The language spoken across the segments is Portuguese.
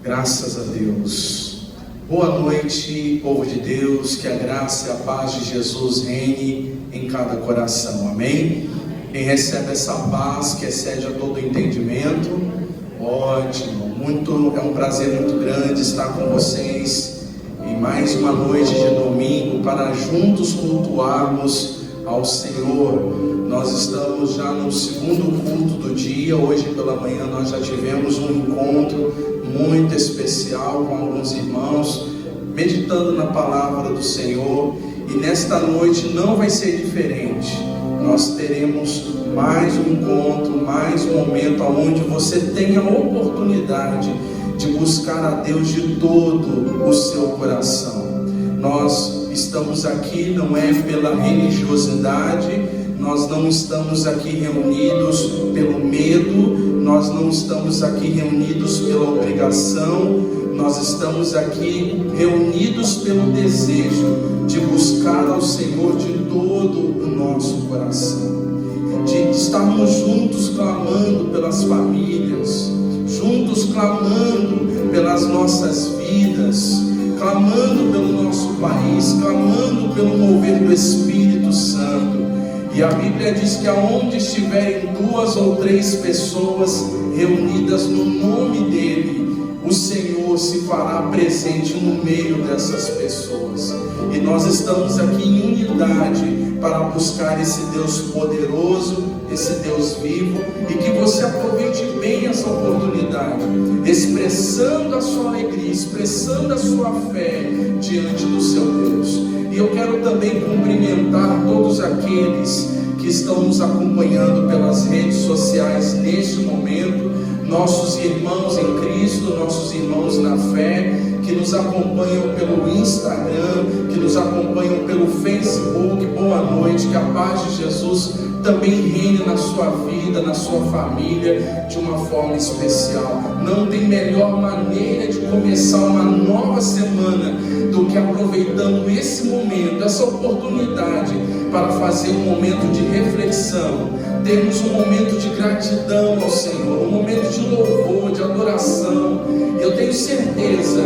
Graças a Deus. Boa noite, povo de Deus. Que a graça e a paz de Jesus reine em cada coração. Amém? Quem recebe essa paz que excede a todo entendimento, ótimo. É um prazer muito grande estar com vocês em mais uma noite de domingo para juntos cultuarmos ao Senhor. Nós estamos já no segundo culto do dia. Hoje pela manhã nós já tivemos um encontro muito especial com alguns irmãos, meditando na palavra do Senhor, e nesta noite não vai ser diferente. Nós teremos mais um encontro, mais um momento onde você tem a oportunidade de buscar a Deus de todo o seu coração. Nós estamos aqui não é pela religiosidade, nós não estamos aqui reunidos pelo medo, nós não estamos aqui reunidos pela obrigação, nós estamos aqui reunidos pelo desejo de buscar ao Senhor de todo o nosso coração, de estarmos juntos clamando pelas famílias, juntos clamando pelas nossas vidas, clamando pelo nosso país, clamando pelo mover do Espírito Santo. E a Bíblia diz que aonde estiverem 2 ou 3 pessoas reunidas no nome dEle, o Senhor se fará presente no meio dessas pessoas. E nós estamos aqui em unidade para buscar esse Deus poderoso, esse Deus vivo, e que você aproveite bem essa oportunidade, expressando a sua alegria, expressando a sua fé diante do seu Deus. E eu quero também cumprimentar todos aqueles que estão nos acompanhando pelas redes sociais neste momento, nossos irmãos em Cristo, nossos irmãos na fé, que nos acompanham pelo Instagram, que nos acompanham pelo Facebook. Boa noite, que a paz de Jesus também reine na sua vida, na sua família, de uma forma especial. Não tem melhor maneira de começar uma nova semana do que aproveitando esse momento, essa oportunidade para fazer um momento de reflexão, termos um momento de gratidão ao Senhor, um momento de louvor, de adoração. Eu tenho certeza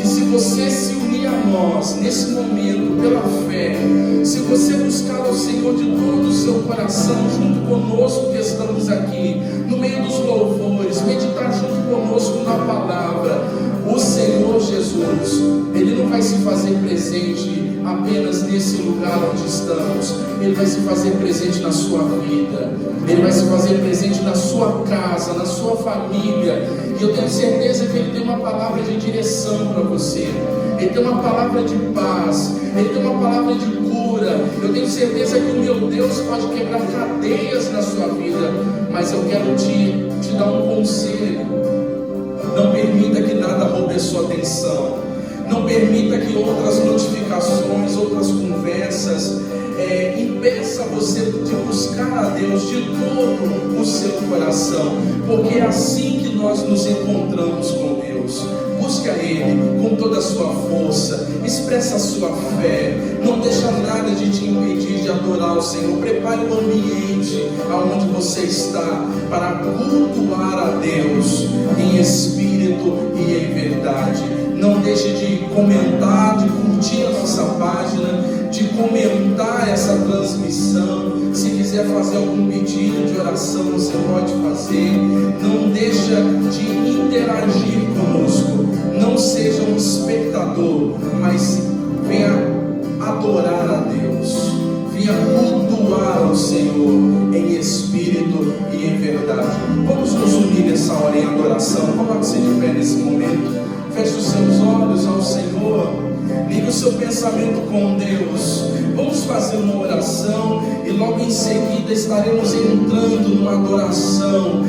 que se você se unir a nós nesse momento pela fé, se você buscar ao Senhor de todo o seu coração, junto conosco que estamos aqui, no meio dos louvores, meditar junto conosco na palavra, o Senhor Jesus, Ele não vai se fazer presente apenas nesse lugar onde estamos, Ele vai se fazer presente na sua vida, Ele vai se fazer presente na sua casa, na sua família. E eu tenho certeza que Ele tem uma palavra de direção para você, Ele tem uma palavra de paz, Ele tem uma palavra de cura. Eu tenho certeza que o meu Deus pode quebrar cadeias na sua vida. Mas eu quero te dar um conselho: não permita que nada roube a sua atenção, não permita que outras notificações, outras conversas impeça você de buscar a Deus de todo o seu coração, porque é assim que nós nos encontramos com Deus. Busca Ele com toda a sua força, expressa a sua fé, não deixa nada de te impedir de adorar o Senhor. Prepare o ambiente aonde você está para cultuar a Deus em espírito e em verdade. Não deixe de comentar, de curtir a nossa página, de comentar essa transmissão. Se quiser fazer algum pedido de oração, você pode fazer. Não deixa de interagir conosco. Não seja um espectador, mas venha adorar a Deus, venha cultuar ao Senhor em espírito e em verdade. Vamos nos unir nessa hora em adoração. Coloque-se de pé nesse momento, feche os seus olhos ao Senhor, ligue o seu pensamento com Deus. Vamos fazer uma oração e logo em seguida estaremos entrando numa adoração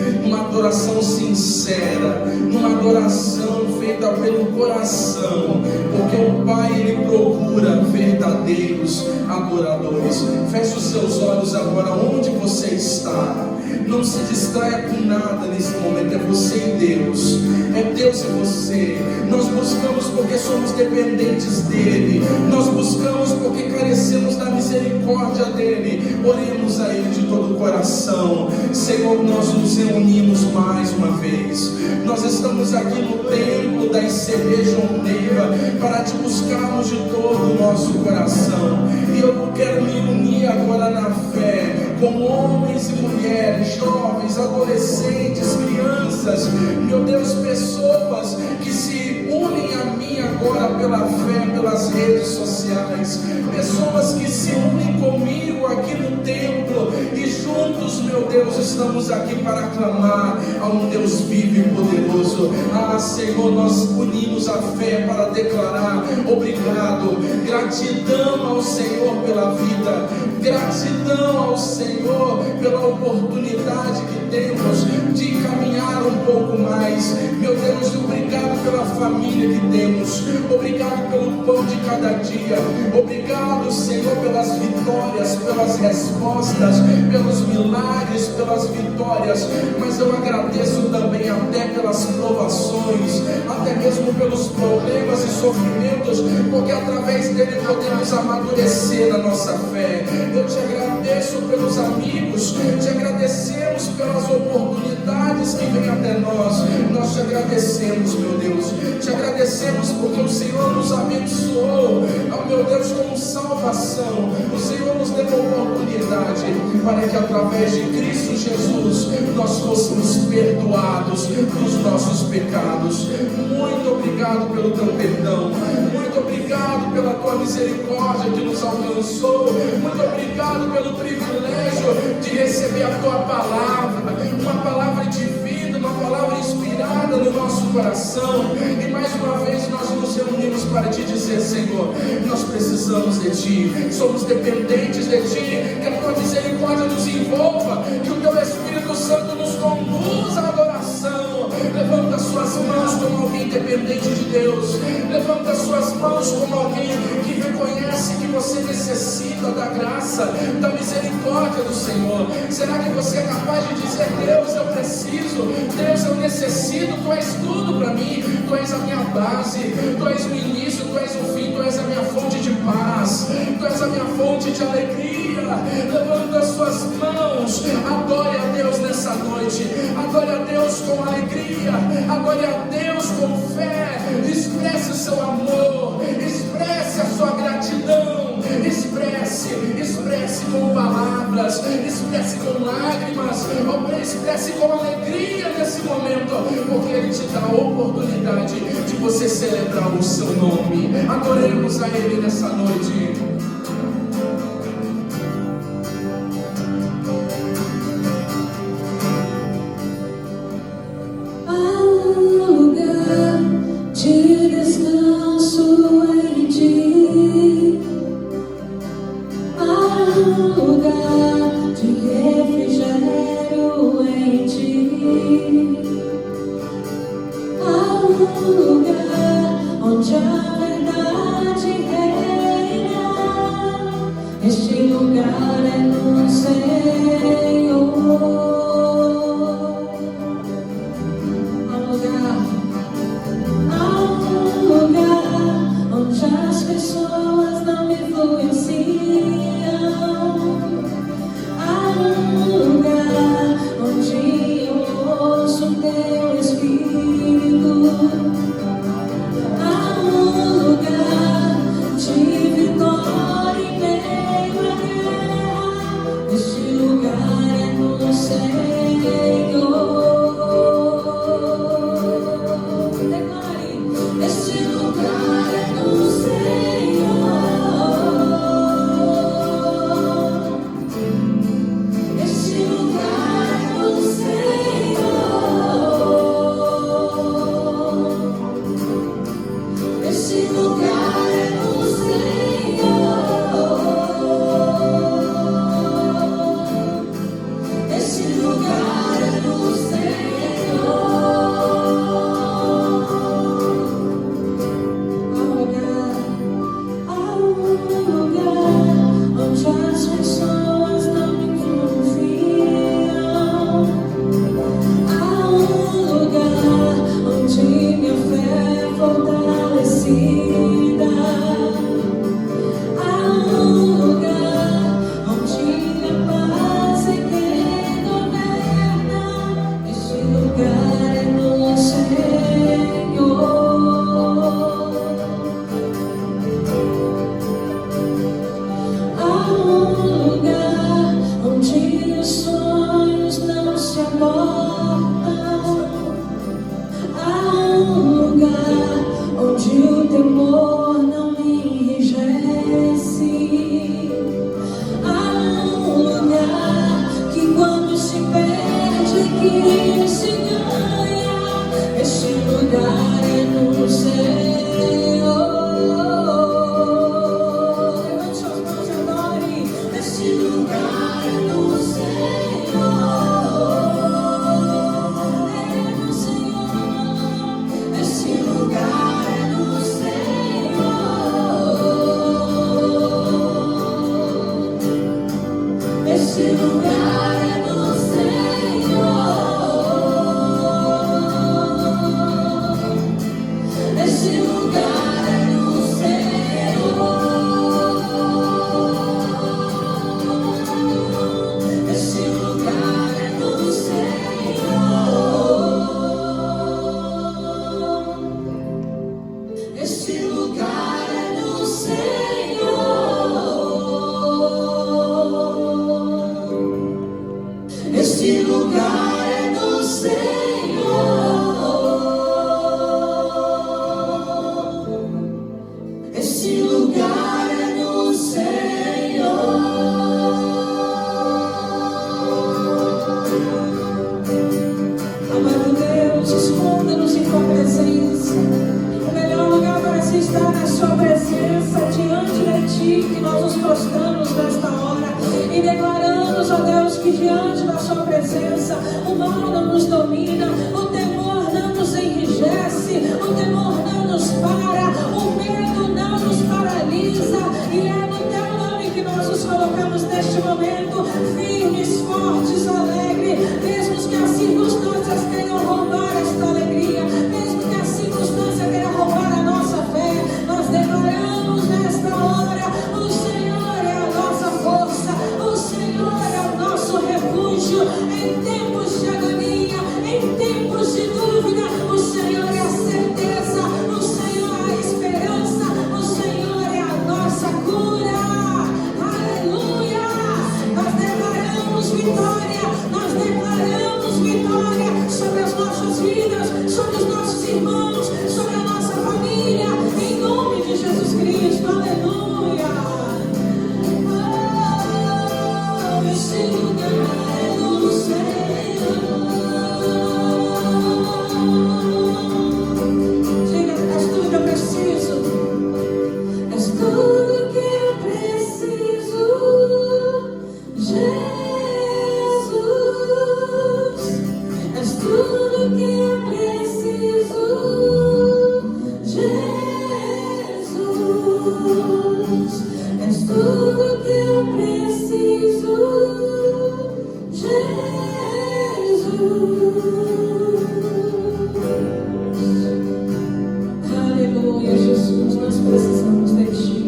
sincera, numa adoração feita pelo coração, porque o Pai, Ele procura verdadeiros adoradores. Feche os seus olhos agora onde você está. Não se distraia com nada nesse momento. É você e Deus, é Deus e você. Nós buscamos porque somos dependentes dEle. dele, nós buscamos porque carecemos da misericórdia dele. Oremos a ele de todo o coração. Senhor, nós nos reunimos mais uma vez. Nós estamos aqui no templo da ICB Jondeira para te buscarmos de todo o nosso coração. E eu quero me unir agora na fé com homens e mulheres, jovens, adolescentes, crianças, meu Deus, pessoas que se unem a mim agora pela fé, pelas redes sociais, pessoas que se unem comigo aqui no templo e juntos, meu Deus, estamos aqui para clamar a um Deus vivo e poderoso. Ah, Senhor, nós unimos a fé para declarar obrigado, gratidão ao Senhor pela vida, gratidão ao Senhor pela oportunidade que temos de caminhar um pouco mais. Meu Deus, obrigado pela família que temos, obrigado pelo pão de cada dia, obrigado, Senhor, pelas vitórias, pelas respostas, pelos milagres, pelas vitórias, mas eu agradeço também até pelas provações, até mesmo pelos problemas e sofrimentos, porque através dele podemos amadurecer na nossa fé. Eu te agradeço pelos amigos, te agradecemos pelas oportunidades que vêm até nós. Nós te agradecemos, meu Deus, te agradecemos porque o Senhor nos abençoou, oh, meu Deus, com salvação. O Senhor nos deu a oportunidade para que através de Cristo Jesus nós fôssemos perdoados dos nossos pecados. Muito obrigado pelo teu perdão, muito obrigado pela tua misericórdia que nos alcançou, muito obrigado pelo privilégio de receber a tua palavra, uma palavra divina, uma palavra inspirada no nosso coração. E mais uma vez nós nos reunimos para te dizer, Senhor, nós precisamos de ti, somos dependentes de ti, que a tua misericórdia nos envolva, que o teu Espírito Santo nos conduza à adoração. Levanta as suas mãos como alguém dependente de Deus, levanta as suas mãos como alguém que reconhece que você necessita da graça, da misericórdia do Senhor. Será que você é capaz de dizer: Deus, eu preciso, Deus, eu necessito, tu és tudo para mim, tu és a minha base, tu és o início, tu és o fim, tu és a minha fonte de paz, tu és a minha fonte de alegria. Levanta as suas mãos, adore a Deus nessa noite, adore a Deus com alegria, adore a Deus com fé, expresse o seu amor, expresse a sua gratidão, expresse com palavras, expresse com lágrimas, expresse com alegria nesse momento, porque Ele te dá a oportunidade de você celebrar o seu nome. Adoremos a Ele nessa noite. Este lugar é no céu. lugar é do Senhor. Esse lugar é do Senhor. Esse lugar é do Senhor. Esse lugar é do Senhor. Esse lugar é do Senhor. Esse lugar é do Senhor. Esse lugar é do Senhor. Esse lugar é do Senhor. Amado Deus, esconda-nos em tua presença. O melhor lugar para se estar na sua presença, diante de ti, que nós nos prostramos nesta hora e declaramos, ó Deus, que diante da sua presença o mal não nos domina, o temor não nos enrijece, o temor não nos para, o medo não nos paralisa, e é no teu nome que nós nos colocamos neste momento, firmes, fortes, alegres, mesmo que as circunstâncias queiram roubar esta alegria, mesmo que a circunstância queira roubar a nossa fé, nós declaramos nesta hora: o Senhor é a nossa força, o Senhor é o nosso refúgio em tempos de agonia, em tempos de dúvida. O Senhor é a certeza, o Senhor é a esperança, o Senhor é a nossa cura. Aleluia! Nós declaramos vitória, nós declaramos vitória sobre as nossas vidas, sobre os nossos irmãos, sobre a nossa família, em nome de Jesus Cristo. Aleluia! Oh, esse lugar é do Senhor. Diga: és tudo que eu preciso. És tudo que eu preciso, Jesus. És tudo que eu preciso, Jesus. És tudo que eu preciso, Jesus. Aleluia, Jesus, nós precisamos de ti.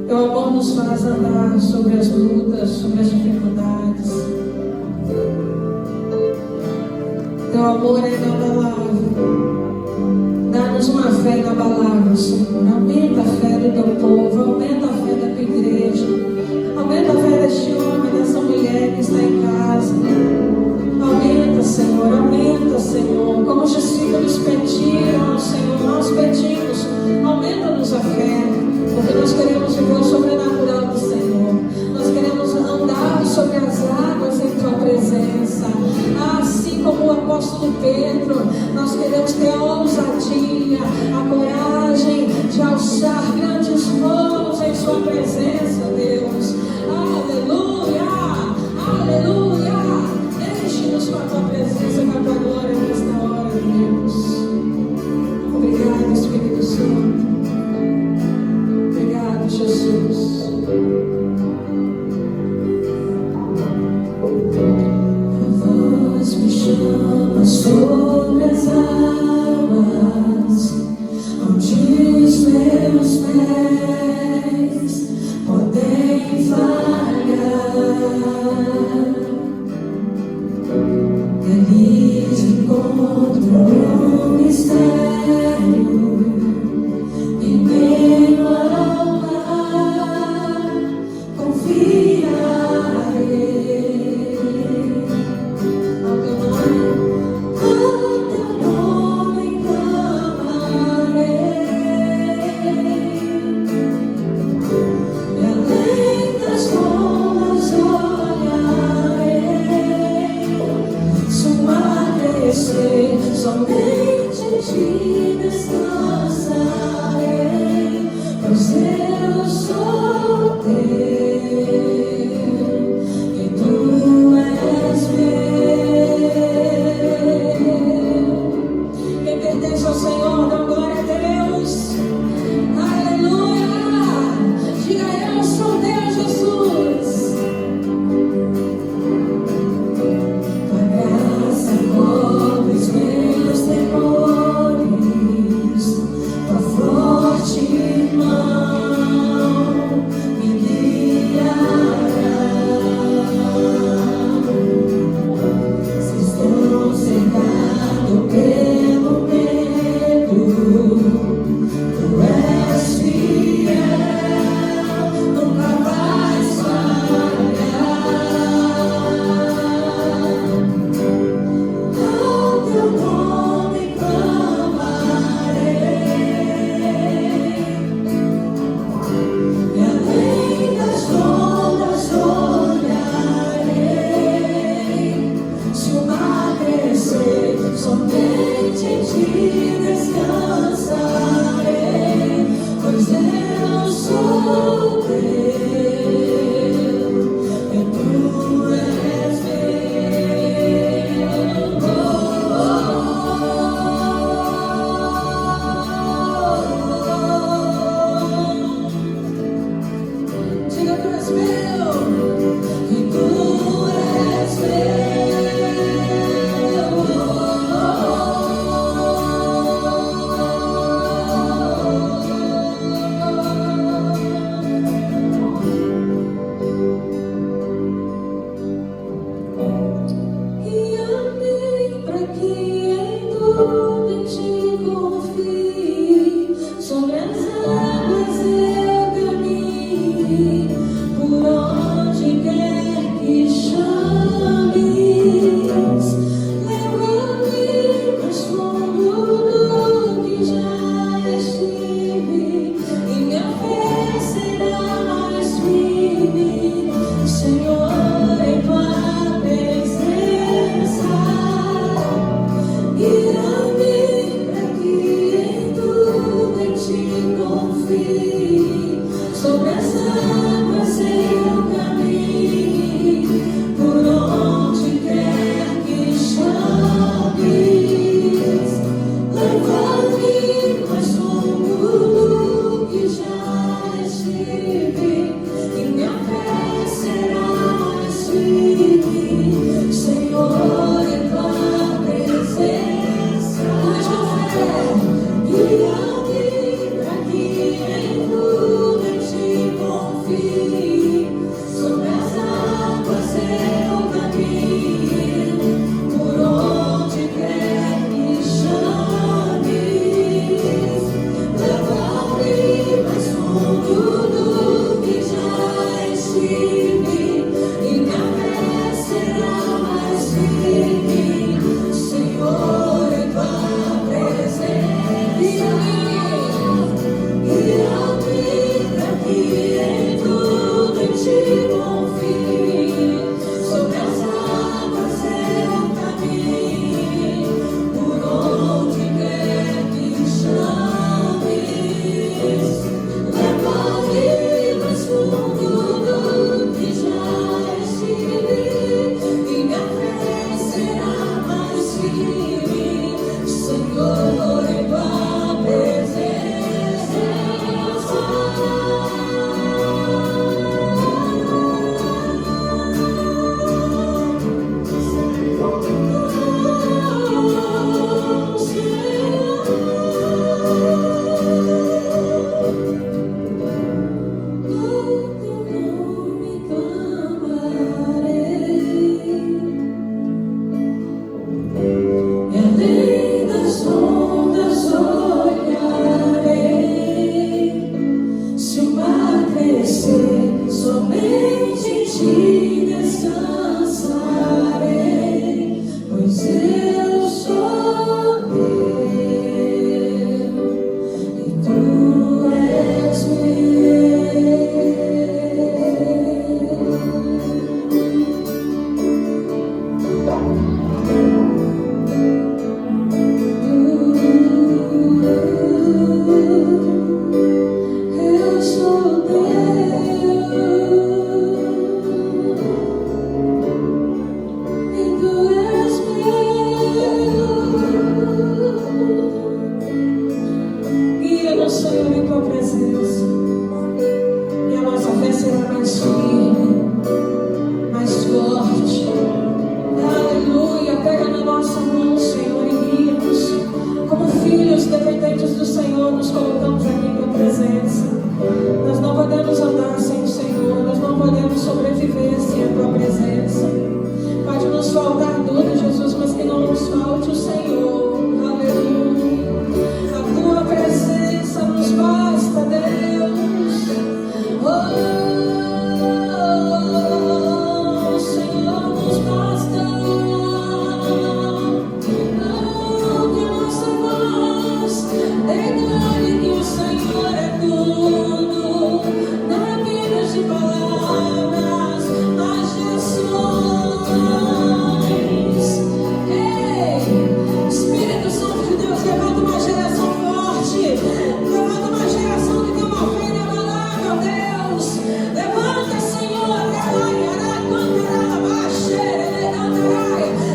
Teu amor nos faz andar sobre as lutas, sobre as dificuldades. Teu amor é inabalável. Dá-nos uma fé inabalável, Senhor. Aumenta a fé do teu povo, aumenta a fé da tua igreja, aumenta a fé deste homem, dessa mulher que está em casa. Aumenta, Senhor, como os discípulos pediram ao Senhor, nós pedimos, aumenta-nos a fé, porque nós queremos viver o sobrenatural do Senhor, nós queremos andar sobre as águas em tua presença, assim como o apóstolo Pedro, nós queremos ter a ousadia, a coragem de alçar grandes voos em sua presença, Deus. Aleluia, aleluia. Enche-nos com a tua presença, com a tua glória nesta hora, Deus. Obrigado, Espírito Santo. Obrigado, Jesus. A voz me chama sobre as águas.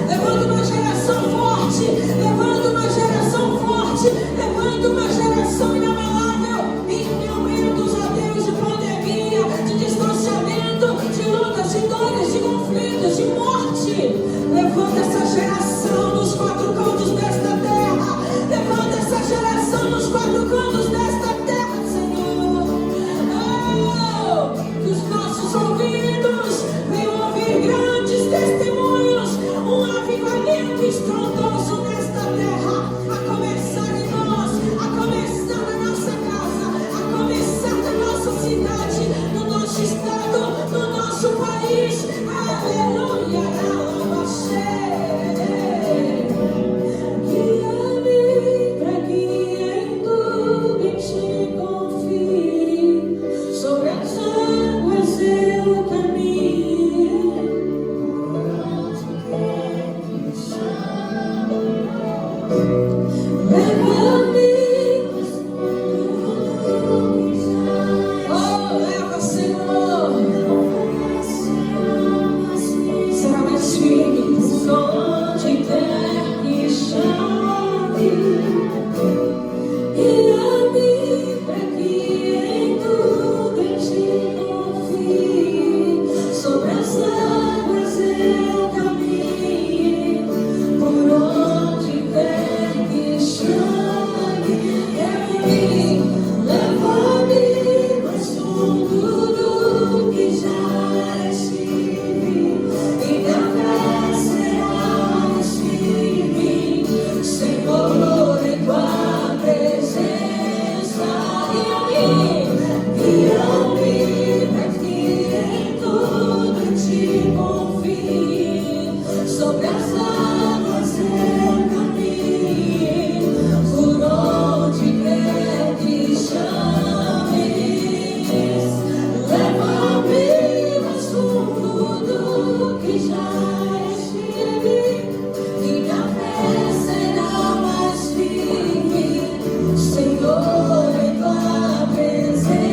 Levanta uma geração forte, levanta uma geração forte, levanta uma geração inabalável em momentos, ó Deus, de pandemia, de distanciamento, de lutas, de dores, de conflitos, de morte. Levanta essa geração nos quatro cantos desta terra. Levanta essa geração nos quatro cantos desta terra, Senhor. Oh, que os nossos ouvidos venham ouvir grandes testemunhos, um avivamento estrondoso nesta terra, a começar em nós, a começar na nossa casa, a começar na nossa cidade, no nosso estado, no nosso país. Aleluia, guia-me para que em tudo te confie, sobre as águas eu caminho. Leva, Senhor. Será mais firme onde quer que chame. Guia-me para que em tudo te confie. Sobre as águas eu caminho, por onde quer que chame. Leva-me mais fundo do que já estive, e minha fé será mais firme, Senhor, em tua presença. Guia-me para que em tudo te confie, sobre as águas eu caminho, por onde quer que chames. Leva-me mais fundo do que já estive, e minha fé será mais firme, Senhor, em tua presença.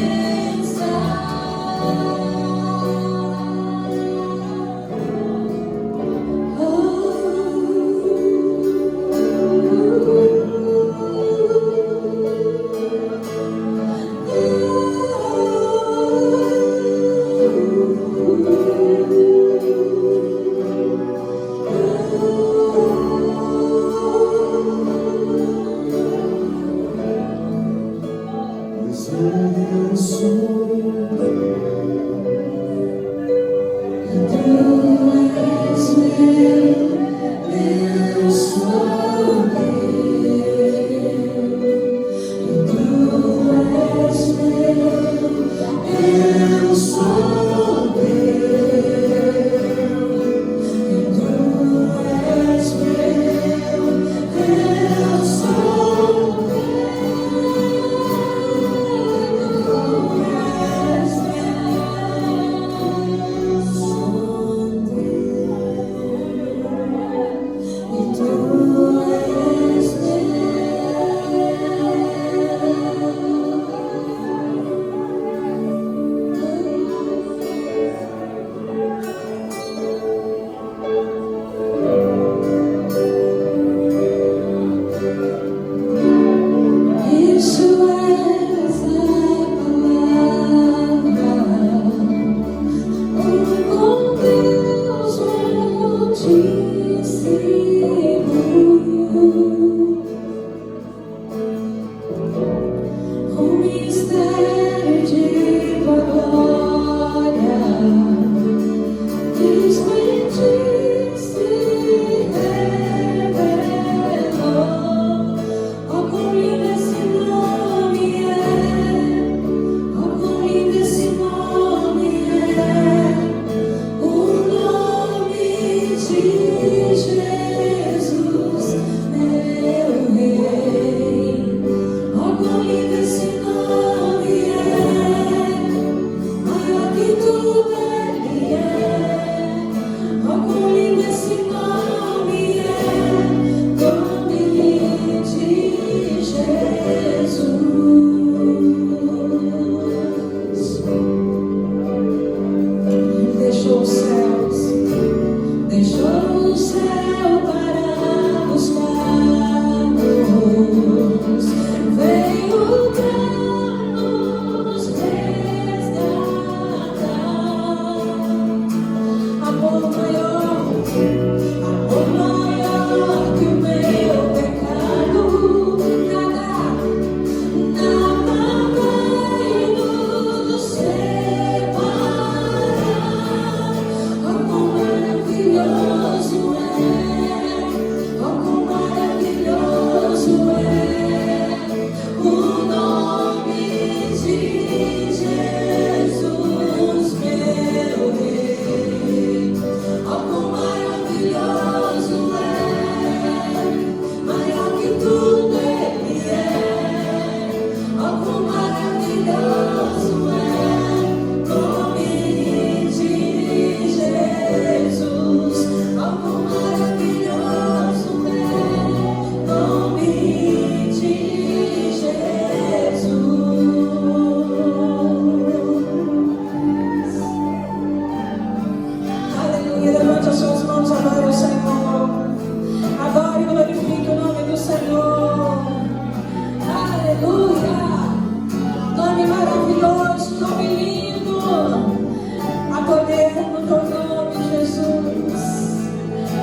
poder no teu nome, Jesus.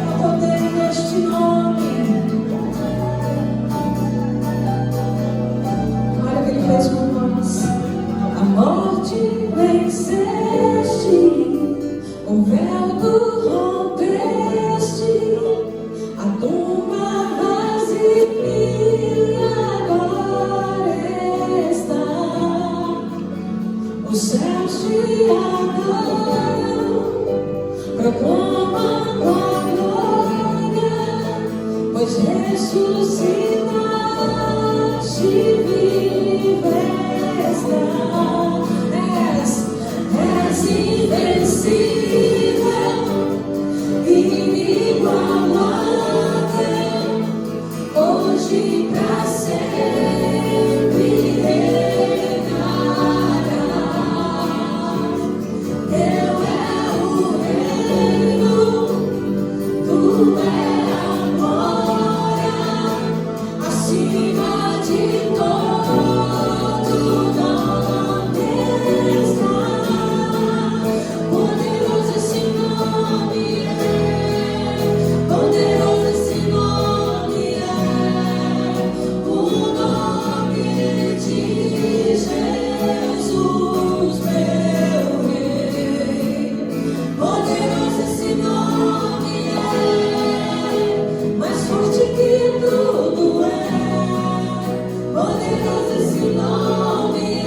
Há poder neste nome. Olha o que ele fez por nós. A morte venceste, o véu tu rompeste, a tumba vazia agora está. Os céus te adoram, proclamam tua glória, pois ressuscitaste, viva estás. És invencível, inigualável, hoje pra sempre reinarás. Teu é o reino, tu é a glória, acima de todo nome está. Poderoso esse nome é, poderoso esse nome é, o nome de Jesus, meu Rei. Poderoso esse nome é, mais forte que tudo é. Poderoso esse nome é,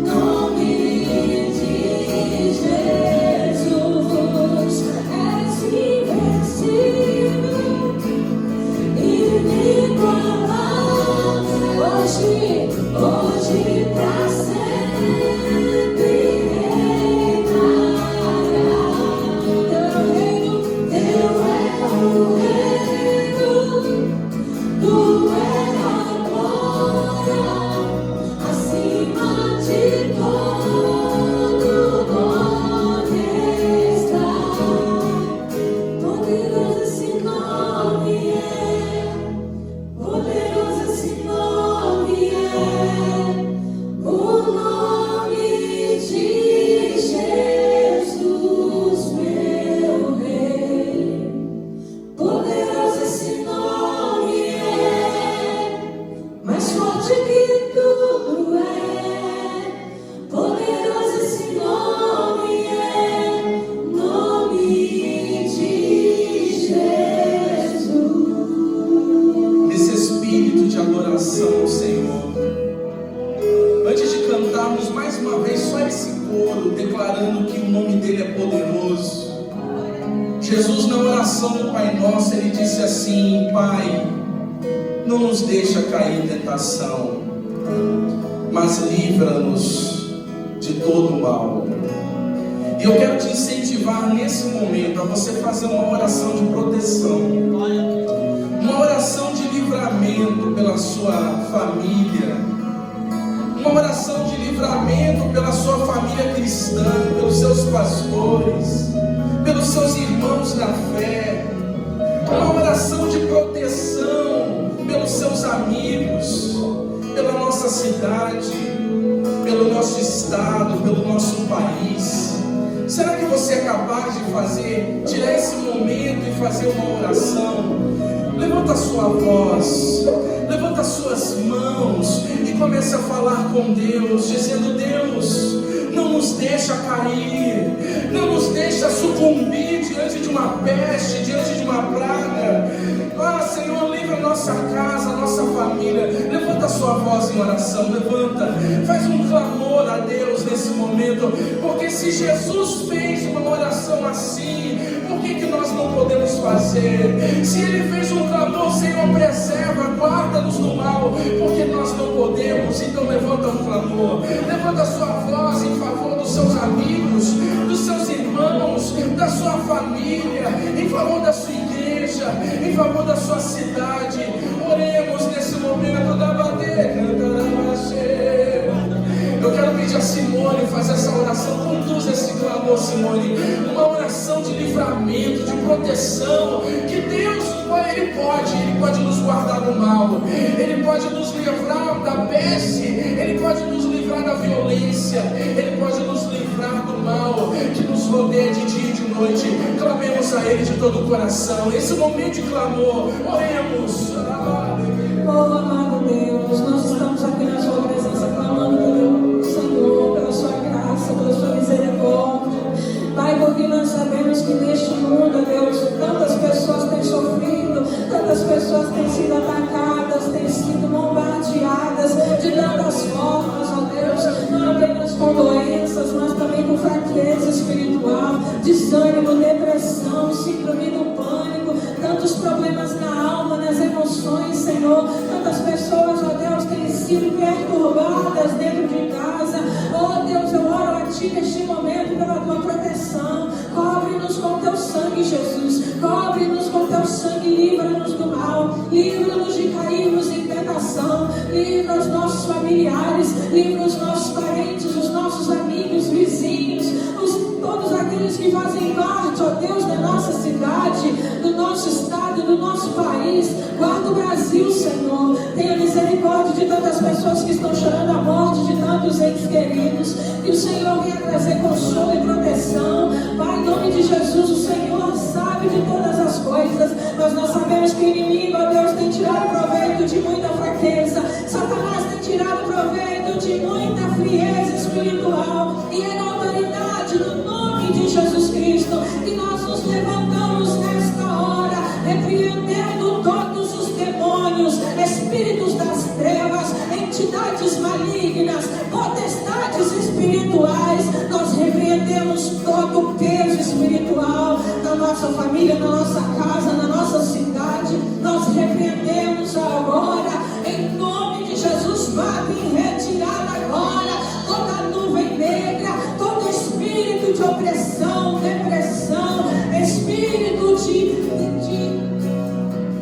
nome de Jesus. És invencível, inigualável, hoje pra sempre reinarás. Teu é o reino, tu é a glória, acima de todo nome está. Poderoso esse nome é, poderoso esse nome é, o nome de Jesus, meu Rei. Poderoso esse nome é, mais forte que tudo é. Poderoso esse nome é, nome de Jesus. Nesse espírito de adoração ao Senhor, antes de cantarmos mais uma vez só esse coro, declarando que o nome dele é poderoso, Jesus, na oração do Pai Nosso, ele disse assim: Pai, não nos deixa cair em tentação, mas livra-nos de todo o mal. E eu quero te incentivar nesse momento a você fazer uma oração de proteção, uma oração de livramento pela sua família, uma oração de livramento pela sua família cristã, pelos seus pastores, pelos seus irmãos na fé, uma oração de proteção pelos seus amigos, pela nossa cidade, pelo nosso estado, pelo nosso país. Será que você é capaz de tirar esse momento e fazer uma oração? Levanta a sua voz, levanta as suas mãos e comece a falar com Deus, dizendo: Deus, não nos deixa cair, não nos deixa sucumbir diante de uma peste, diante de uma praga. Ah, Senhor, livra a nossa casa, a nossa família. Levanta a sua voz em oração, levanta, faz um clamor a Deus nesse momento, porque se Jesus fez uma oração assim, por que nós não podemos fazer? Se Ele fez um clamor: Senhor, preserva, guarda-nos do mal, porque nós não podemos. Então levanta um clamor, levanta a sua voz em favor dos seus amigos, dos seus irmãos, da sua família, em favor da sua igreja, em favor da sua cidade. Oremos nesse momento da bandeira. Eu quero pedir a Simone Simone, faz essa oração, conduz esse clamor, Simone, uma oração de livramento, de proteção, que Deus, Ele pode nos guardar do mal, Ele pode nos livrar da peste, Ele pode nos livrar da violência, Ele pode nos livrar do mal que nos rodeia de dia e de noite. Clamemos a Ele de todo o coração. Esse momento de clamor, oremos. Oh, amado Deus, nós estamos aqui na sua presença clamando pelo Senhor, pela sua graça, pela sua misericórdia. Pai, porque nós sabemos que neste mundo, Deus, tantas pessoas têm sofrido, tantas pessoas têm sido atacadas, têm sido bombardeadas de tantas formas, ó Deus, não apenas com doenças, mas também com fraqueza espiritual, desânimo, depressão, síndrome do pânico, tantos problemas na alma, nas emoções, Senhor. Tantas pessoas, ó Deus, têm sido perturbadas dentro de casa. Oh Deus, eu oro a Ti neste momento pela Tua proteção. Cobre-nos com Teu sangue, Jesus. Cobre-nos com Teu sangue, livra-nos do mal. Livra-nos de cairmos em tentação. Livra os nossos familiares, livra os nossos parentes, os nossos amigos, vizinhos, todos aqueles que fazem parte, ó Deus, da nossa cidade, do nosso estado, do nosso país. Guarda o Brasil, Senhor. Tenha misericórdia de tantas pessoas que estão chorando a morte de tantos entes queridos. Que o Senhor venha trazer consolo e proteção. Pai, em nome de Jesus, o Senhor sabe de todas as coisas, mas nós sabemos que o inimigo, ó Deus, tem tirado proveito de muita fraqueza. Satanás tem tirado proveito de muita frieza espiritual. E é na autoridade do nome de Jesus Cristo que nós nos levantamos nesta hora, repreendendo todos os demônios, espíritos das trevas, entidades malignas, potestades espirituais. Nós repreendemos todo o peso espiritual na nossa família, na nossa casa, na nossa cidade. Nós repreendemos agora, em nome de Jesus. Vá em retirada agora toda nuvem negra, todo espírito de opressão, depressão,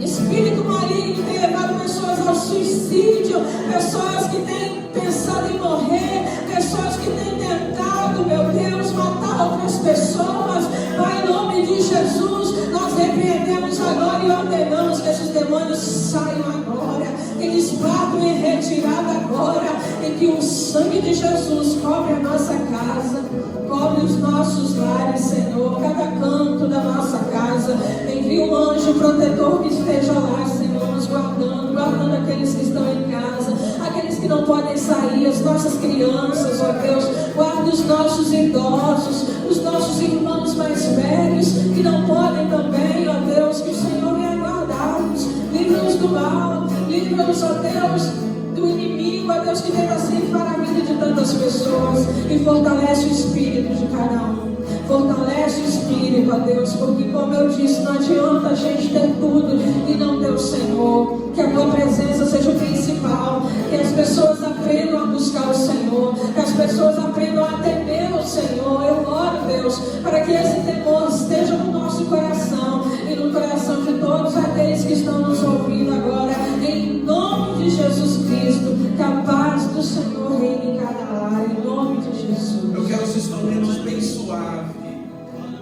espírito maligno tem levado pessoas ao suicídio, pessoas que têm pensado em morrer, pessoas que têm tentado, meu Deus, matar outras pessoas. Pai, em nome de Jesus, nós repreendemos agora e ordenamos que esses demônios saiam agora, que eles partam em retirada agora, e que o sangue de Jesus cobre a nossa casa, cobre os nossos lares, Senhor, cada canto da nossa casa. Envia um anjo protetor que esteja lá, Senhor, nos guardando aqueles que estão em casa, aqueles que não podem sair, as nossas crianças, ó Deus. Guarda os nossos idosos, os nossos irmãos mais velhos que não podem também, ó Deus. Que o Senhor venha guardá-los, livra-nos do mal, livra-nos, ó Deus, do inimigo, ó Deus, que tenta ceifar a vida de tantas pessoas, e fortalece o espírito de cada um. Fortalece o espírito, ó Deus, porque, como eu disse, não adianta a gente ter tudo e não ter o Senhor. Que a Tua presença seja o principal, que as pessoas aprendam a buscar o Senhor, que as pessoas aprendam a temer o Senhor. Eu oro, Deus, para que esse temor esteja no nosso coração e no coração de todos aqueles que estão nos ouvindo agora, em nome de Jesus Cristo. Que a paz do Senhor reine em cada lar, em nome de Jesus. Eu quero os instrumentos bem suaves,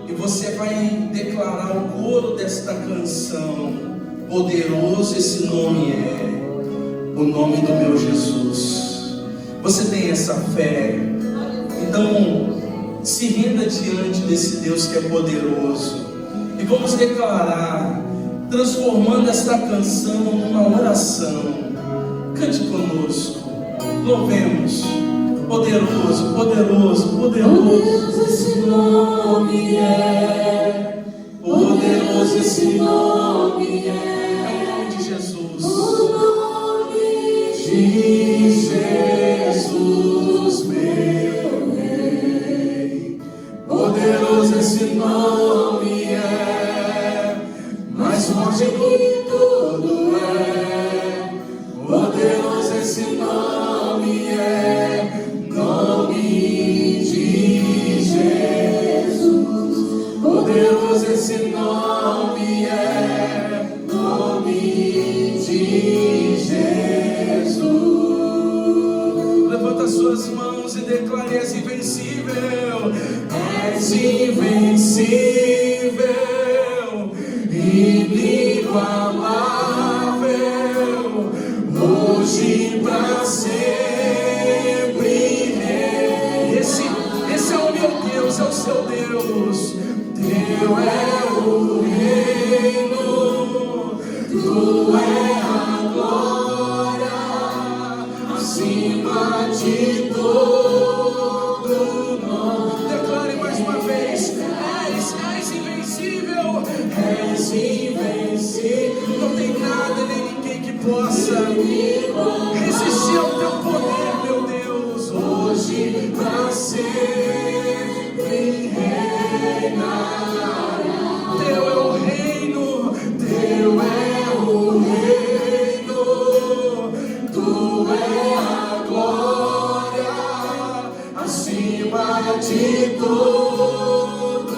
e você vai declarar o coro desta canção. Poderoso esse nome é, o nome do meu Jesus. Você tem essa fé? Então se renda diante desse Deus que é poderoso, e vamos declarar, transformando esta canção numa oração. Cante conosco, louvemos. Poderoso, poderoso, poderoso. Poderoso esse nome é, poderoso esse nome é. É o nome de Jesus. O nome de Jesus, meu Rei. Poderoso esse nome é, mais forte que tudo é. Poderoso esse nome é, nome de Jesus. Poderoso esse nome é, nome de Jesus. Levanta as suas mãos e declare: és invencível, és invencível, inigualável, hoje pra sempre. Esse é o meu Deus, é o seu Deus. Teu é o reino, tu é a glória, acima de todo nome. Declare mais uma vez: és invencível, és invencível. Não tem nada nem ninguém que possa resistir ao teu poder, meu Deus. Hoje pra sempre reinará. Teu é o reino, teu é o reino, tu é a glória, acima de tudo.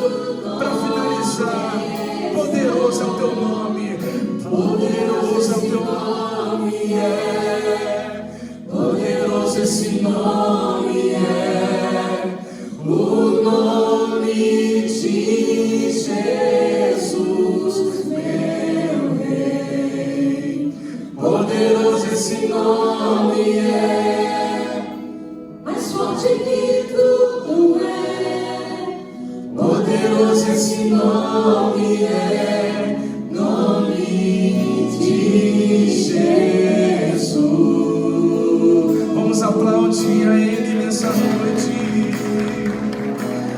Para finalizar, poderoso é o teu nome, poderoso é o teu nome, poderoso esse nome é, o nome de Jesus, meu Rei. Poderoso esse nome é, mais forte que tudo é. Poderoso esse nome é, nome de Jesus. Vamos aplaudir a Ele nessa noite,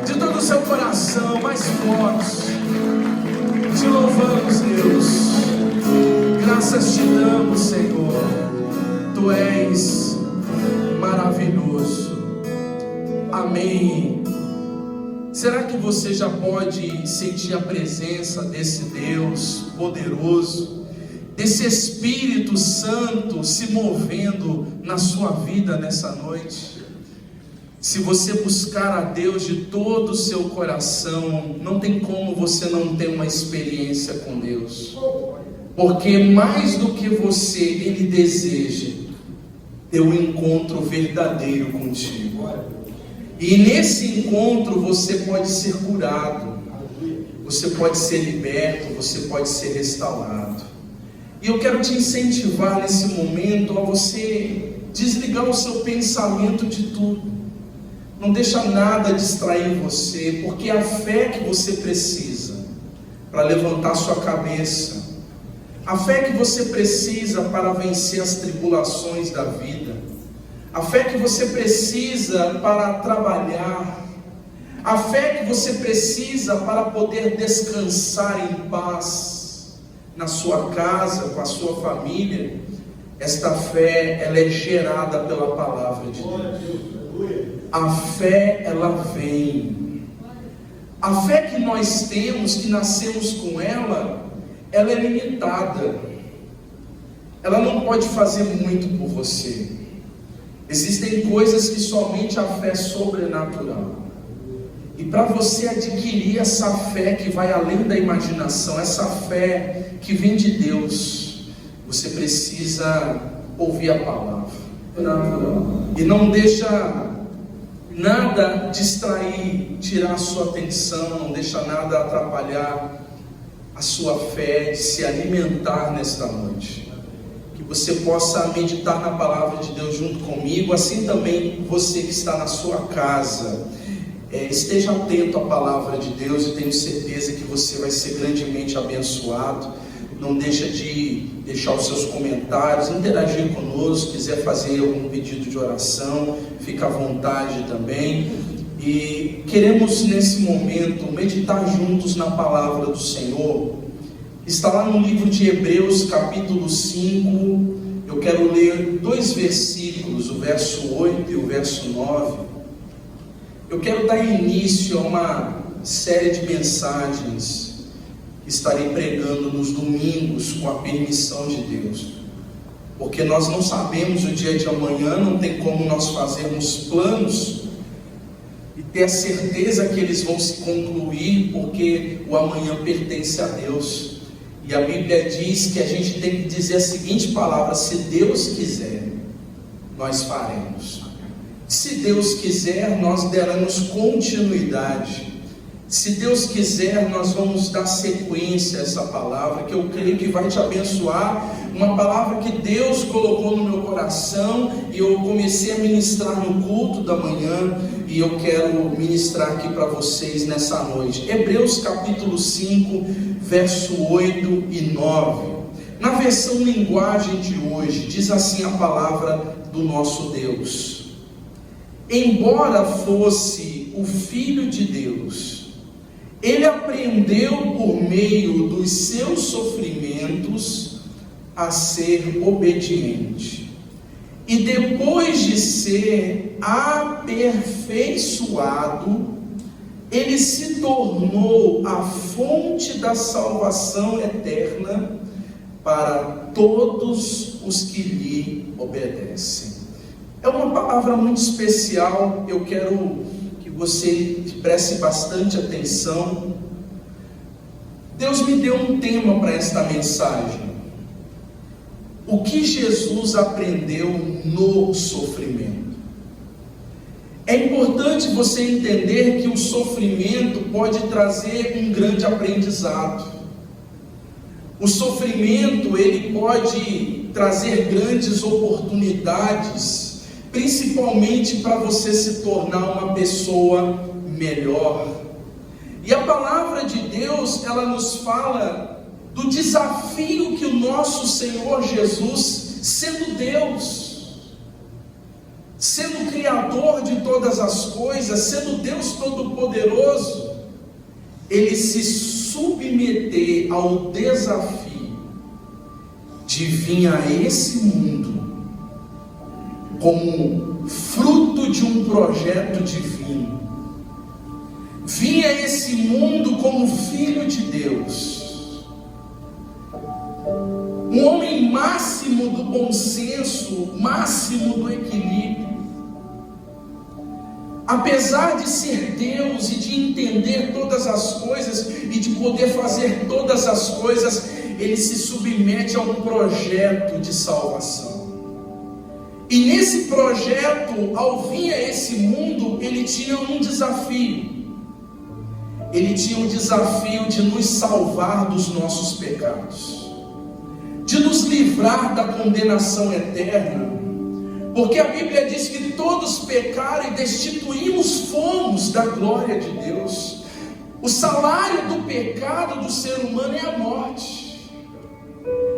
de todo o seu coração, mais forte. Te louvamos, Deus. Graças te damos, Senhor. Tu és maravilhoso. Amém. Será que você já pode sentir a presença desse Deus poderoso, desse Espírito Santo se movendo na sua vida nessa noite? Se você buscar a Deus de todo o seu coração, não tem como você não ter uma experiência com Deus, porque mais do que você, Ele deseja ter um encontro verdadeiro contigo. E nesse encontro você pode ser curado, você pode ser liberto, você pode ser restaurado. E eu quero te incentivar nesse momento a você desligar o seu pensamento de tudo. Não deixa nada distrair você, porque a fé que você precisa para levantar sua cabeça, a fé que você precisa para vencer as tribulações da vida, a fé que você precisa para trabalhar, a fé que você precisa para poder descansar em paz na sua casa, com a sua família, esta fé, ela é gerada pela palavra de Deus. A fé, ela vem. A fé que nós temos, que nascemos com ela é limitada. Ela não pode fazer muito por você. Existem coisas que somente a fé sobrenatural. E para você adquirir essa fé que vai além da imaginação, essa fé que vem de Deus, você precisa ouvir a palavra. E não deixa nada distrair, tirar a sua atenção, não deixa nada atrapalhar a sua fé de se alimentar nesta noite. Que você possa meditar na palavra de Deus junto comigo, assim também você que está na sua casa. Esteja atento à palavra de Deus e tenho certeza que você vai ser grandemente abençoado. Não deixa de deixar os seus comentários, interagir conosco, quiser fazer algum pedido de oração, fica à vontade também. E queremos nesse momento meditar juntos na palavra do Senhor. Está lá no livro de Hebreus capítulo 5, eu quero ler 2 versículos, o verso 8 e o verso 9. Eu quero dar início a uma série de mensagens que estarei pregando nos domingos com a permissão de Deus, porque nós não sabemos o dia de amanhã, não tem como nós fazermos planos e ter a certeza que eles vão se concluir, porque o amanhã pertence a Deus. E a Bíblia diz que a gente tem que dizer a seguinte palavra: se Deus quiser, nós faremos. Se Deus quiser, nós daremos continuidade. Se Deus quiser, nós vamos dar sequência a essa palavra, que eu creio que vai te abençoar. Uma palavra que Deus colocou no meu coração, e eu comecei a ministrar no culto da manhã, e eu quero ministrar aqui para vocês nessa noite. Hebreus capítulo 5, verso 8 e 9. Na versão linguagem de hoje, diz assim a palavra do nosso Deus: embora fosse o Filho de Deus, ele aprendeu por meio dos seus sofrimentos a ser obediente. E depois de ser aperfeiçoado, ele se tornou a fonte da salvação eterna para todos os que lhe obedecem. É uma palavra muito especial. Eu quero que você preste bastante atenção. Deus me deu um tema para esta mensagem: o que Jesus aprendeu no sofrimento. É importante você entender que o sofrimento pode trazer um grande aprendizado. O sofrimento, ele pode trazer grandes oportunidades, principalmente para você se tornar uma pessoa melhor. E a palavra de Deus, ela nos fala do desafio que o nosso Senhor Jesus, sendo Deus, sendo Criador de todas as coisas, sendo Deus Todo-Poderoso, ele se submeter ao desafio de vir a esse mundo como fruto de um projeto divino, vir a esse mundo como Filho de Deus, um homem máximo do bom senso, máximo do equilíbrio. Apesar de ser Deus e de entender todas as coisas e de poder fazer todas as coisas, ele se submete a um projeto de salvação. E nesse projeto, ao vir a esse mundo, ele tinha um desafio. Ele tinha um desafio de nos salvar dos nossos pecados, de nos livrar da condenação eterna. Porque a Bíblia diz que todos pecaram e destituímos fomos da glória de Deus. O salário do pecado do ser humano é a morte.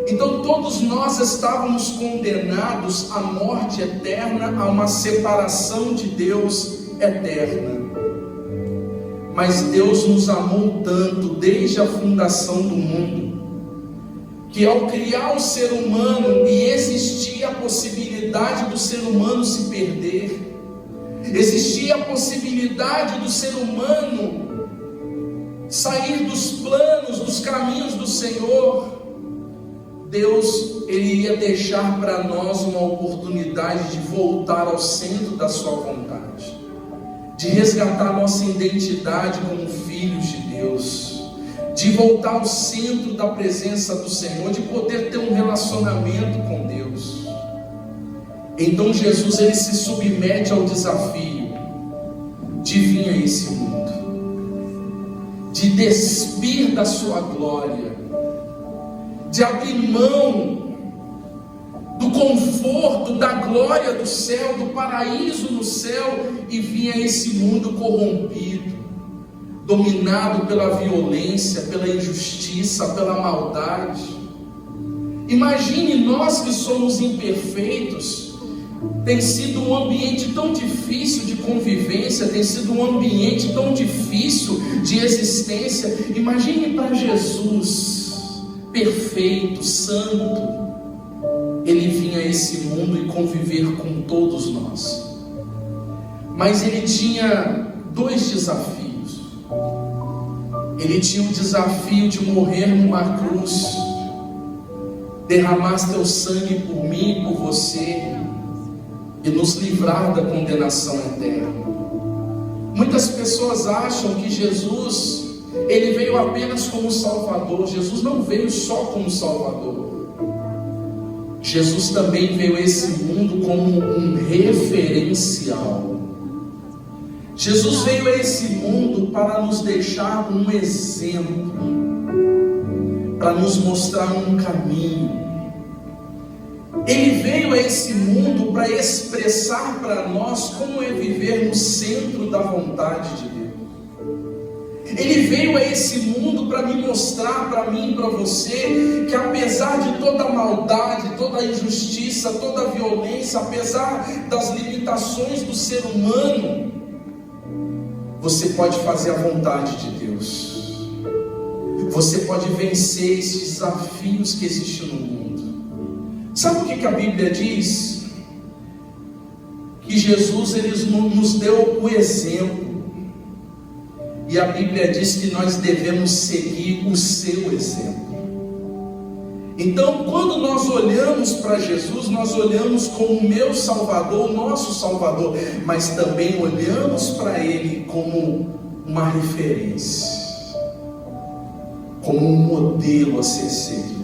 Então todos nós estávamos condenados à morte eterna, a uma separação de Deus eterna. Mas Deus nos amou tanto desde a fundação do mundo, que ao criar o ser humano e existia a possibilidade do ser humano se perder, existia a possibilidade do ser humano sair dos planos, dos caminhos do Senhor, Deus, ele ia deixar para nós uma oportunidade de voltar ao centro da sua vontade, de resgatar nossa identidade como filhos de Deus, de voltar ao centro da presença do Senhor, de poder ter um relacionamento com Deus. Então Jesus, ele se submete ao desafio de vir a esse mundo, de despir da sua glória, de abrir mão do conforto, da glória do céu, do paraíso no céu, e vir a esse mundo corrompido, dominado pela violência, pela injustiça, pela maldade. Imagine nós que somos imperfeitos. Tem sido um ambiente tão difícil de convivência, tem sido um ambiente tão difícil de existência. Imagine para Jesus, perfeito, santo, ele vinha a esse mundo e conviver com todos nós. Mas ele tinha dois desafios. Ele tinha o desafio de morrer numa cruz, derramar teu sangue por mim e por você, e nos livrar da condenação eterna. Muitas pessoas acham que Jesus, ele veio apenas como Salvador. Jesus não veio só como Salvador. Jesus também veio a esse mundo como um referencial. Jesus veio a esse mundo para nos deixar um exemplo, para nos mostrar um caminho. Ele veio a esse mundo para expressar para nós como é viver no centro da vontade de Deus. Ele veio a esse mundo para me mostrar, para mim e para você, que apesar de toda a maldade, toda a injustiça, toda a violência, apesar das limitações do ser humano, você pode fazer a vontade de Deus. Você pode vencer esses desafios que existem no mundo. Sabe o que a Bíblia diz? Que Jesus ele nos deu o exemplo. E a Bíblia diz que nós devemos seguir o seu exemplo. Então, quando nós olhamos para Jesus, nós olhamos como o meu Salvador, o nosso Salvador, mas também olhamos para Ele como uma referência, como um modelo a ser seguido.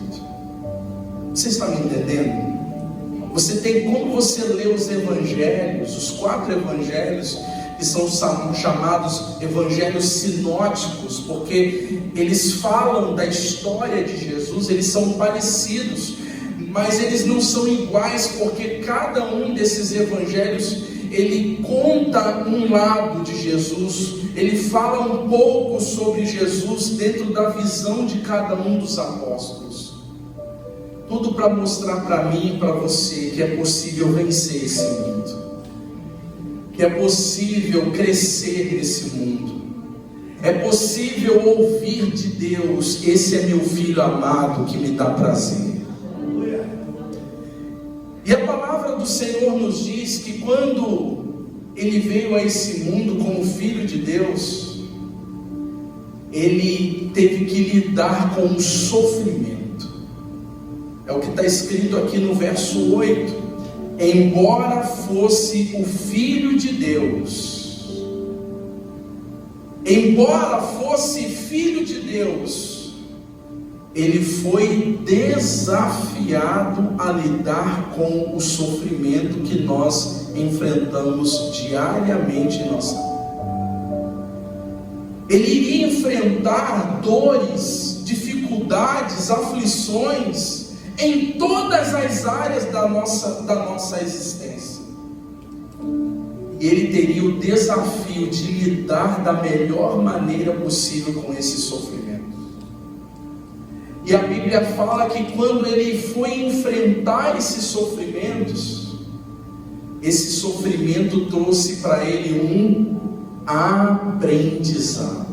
Você está me entendendo? Você tem, como você lê os evangelhos, os 4 evangelhos, que são chamados evangelhos sinóticos, porque eles falam da história de Jesus, eles são parecidos, mas eles não são iguais, porque cada um desses evangelhos, ele conta um lado de Jesus, ele fala um pouco sobre Jesus dentro da visão de cada um dos apóstolos. Tudo para mostrar para mim e para você que é possível vencer esse mundo, que é possível crescer nesse mundo, é possível ouvir de Deus: esse é meu filho amado que me dá prazer. E a palavra do Senhor nos diz que quando Ele veio a esse mundo como filho de Deus, Ele teve que lidar com o sofrimento. É o que está escrito aqui no verso 8. Embora fosse o Filho de Deus, embora fosse Filho de Deus, Ele foi desafiado a lidar com o sofrimento que nós enfrentamos diariamente em nossa vida. Ele iria enfrentar dores, dificuldades, aflições em todas as áreas da nossa existência. E Ele teria o desafio de lidar da melhor maneira possível com esse sofrimento. E a Bíblia fala que quando Ele foi enfrentar esses sofrimentos, esse sofrimento trouxe para Ele um aprendizado.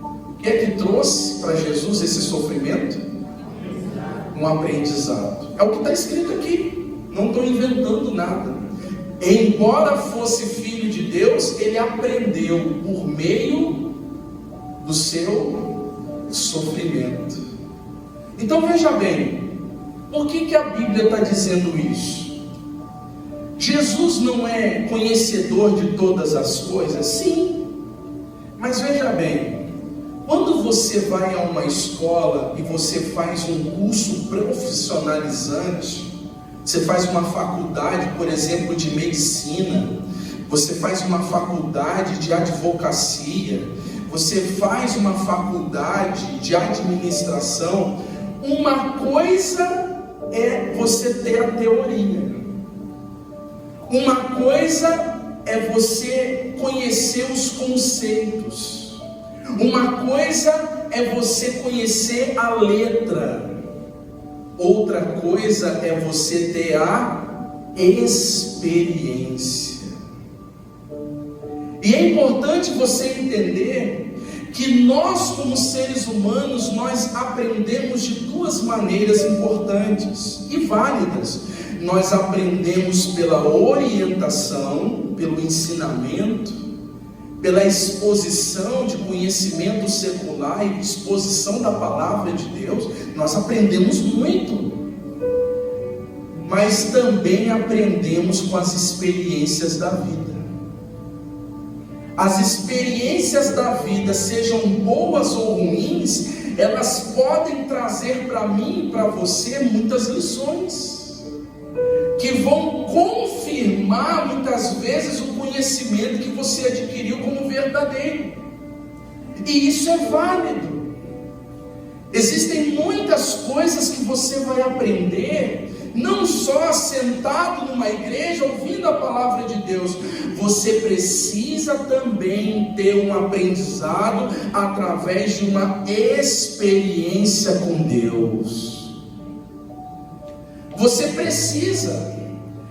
O que é que trouxe para Jesus esse sofrimento? Um aprendizado. É o que está escrito aqui, não estou inventando nada. Embora fosse filho de Deus, Ele aprendeu por meio do seu sofrimento. Então veja bem, por que a Bíblia está dizendo isso? Jesus não é conhecedor de todas as coisas? Sim, mas veja bem, quando você vai a uma escola e você faz um curso profissionalizante, você faz uma faculdade, por exemplo, de medicina, você faz uma faculdade de advocacia, você faz uma faculdade de administração, uma coisa é você ter a teoria, uma coisa é você conhecer os conceitos, uma coisa é você conhecer a letra, outra coisa é você ter a experiência. E é importante você entender que nós, como seres humanos, nós aprendemos de duas maneiras importantes e válidas. Nós aprendemos pela orientação, pelo ensinamento, pela exposição de conhecimento secular e exposição da palavra de Deus. Nós aprendemos muito, mas também aprendemos com as experiências da vida. As experiências da vida, sejam boas ou ruins, elas podem trazer para mim e para você muitas lições. que vão confirmar muitas vezes o conhecimento que você adquiriu como verdadeiro. E isso é válido. Existem muitas coisas que você vai aprender, não só sentado numa igreja ouvindo a palavra de Deus. Você precisa também ter um aprendizado através de uma experiência com Deus. Você precisa.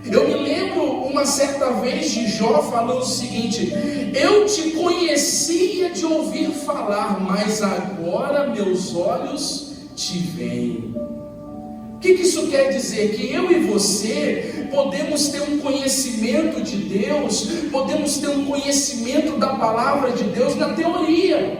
Eu me lembro uma certa vez de Jó falando o seguinte: eu te conhecia de ouvir falar, mas agora meus olhos te veem. O que isso quer dizer? Que eu e você podemos ter um conhecimento de Deus, podemos ter um conhecimento da palavra de Deus na teoria,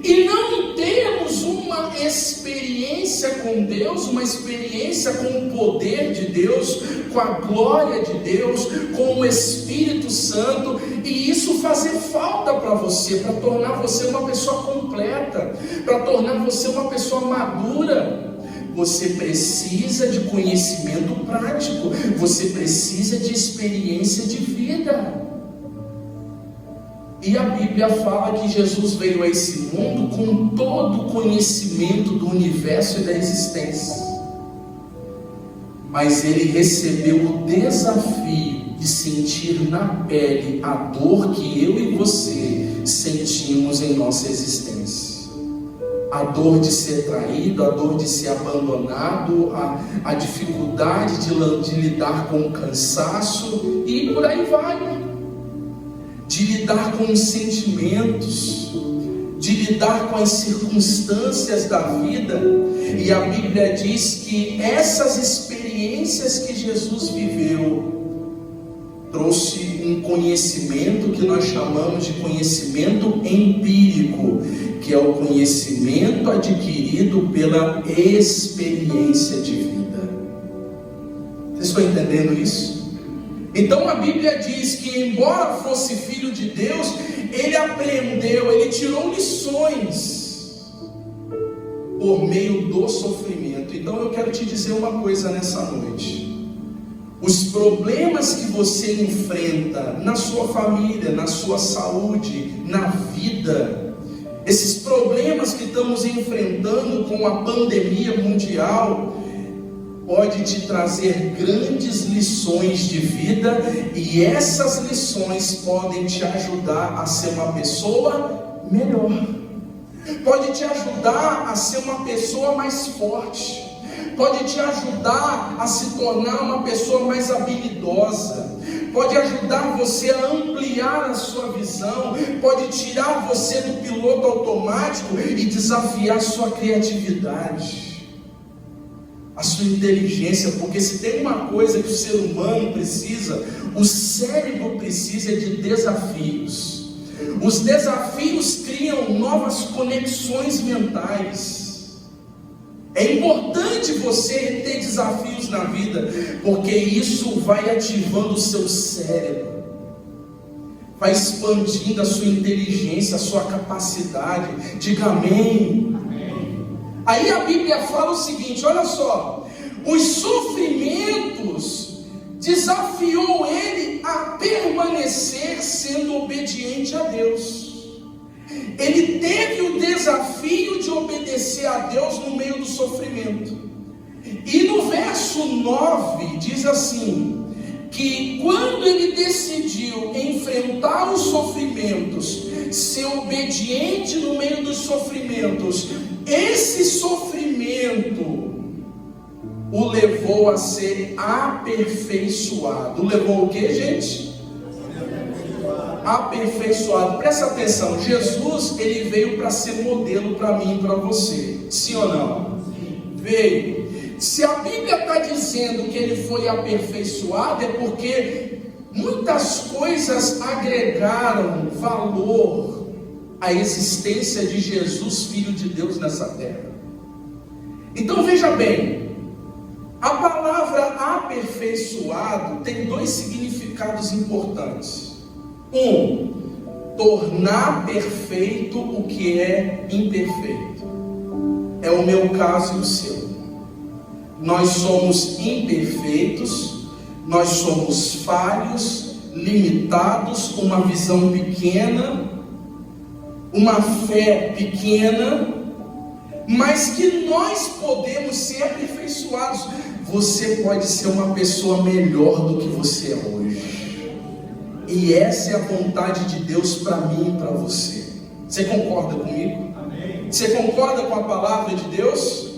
e não temos uma experiência com Deus, uma experiência com o poder de Deus, com a glória de Deus, com o Espírito Santo, e isso fazer falta para você, para tornar você uma pessoa completa, para tornar você uma pessoa madura. Você precisa de conhecimento prático, você precisa de experiência de vida. E a Bíblia fala que Jesus veio a esse mundo com todo o conhecimento do universo e da existência. Mas ele recebeu o desafio de sentir na pele a dor que eu e você sentimos em nossa existência. A dor de ser traído, a dor de ser abandonado, a dificuldade de lidar com o cansaço e por aí vai. De lidar com os sentimentos, de lidar com as circunstâncias da vida. E a Bíblia diz que essas experiências que Jesus viveu trouxe um conhecimento que nós chamamos de conhecimento empírico, que é o conhecimento adquirido pela experiência de vida. Vocês estão entendendo isso? Então a Bíblia diz que, embora fosse filho de Deus, ele aprendeu, ele tirou lições por meio do sofrimento. Então eu quero te dizer uma coisa nessa noite: os problemas que você enfrenta na sua família, na sua saúde, na vida, esses problemas que estamos enfrentando com a pandemia mundial, pode te trazer grandes lições de vida, e essas lições podem te ajudar a ser uma pessoa melhor, pode te ajudar a ser uma pessoa mais forte, pode te ajudar a se tornar uma pessoa mais habilidosa, pode ajudar você a ampliar a sua visão, pode tirar você do piloto automático e desafiar a sua criatividade, a sua inteligência. Porque se tem uma coisa que o ser humano precisa, o cérebro precisa de desafios. Os desafios criam novas conexões mentais. É importante você ter desafios na vida, porque isso vai ativando o seu cérebro, vai expandindo a sua inteligência, a sua capacidade. Diga amém. Aí a Bíblia fala o seguinte, olha só: os sofrimentos desafiou ele a permanecer sendo obediente a Deus. Ele teve o desafio de obedecer a Deus no meio do sofrimento. E no verso 9 diz assim, que quando ele decidiu enfrentar os sofrimentos, ser obediente no meio dos sofrimentos, esse sofrimento o levou a ser aperfeiçoado. O levou o que, gente? Aperfeiçoado. Presta atenção, Jesus, ele veio para ser modelo para mim e para você, sim ou não? Veio. Se a Bíblia está dizendo que ele foi aperfeiçoado, é porque muitas coisas agregaram valor à existência de Jesus, Filho de Deus, nessa terra. Então veja bem, a palavra aperfeiçoado tem dois significados importantes. Um, tornar perfeito o que é imperfeito. É o meu caso e o seu. Nós somos imperfeitos, nós somos falhos, limitados, uma visão pequena, uma fé pequena, mas que nós podemos ser aperfeiçoados. Você pode ser uma pessoa melhor do que você é hoje, e essa é a vontade de Deus para mim e para você. Você concorda comigo? Amém. Você concorda com a palavra de Deus?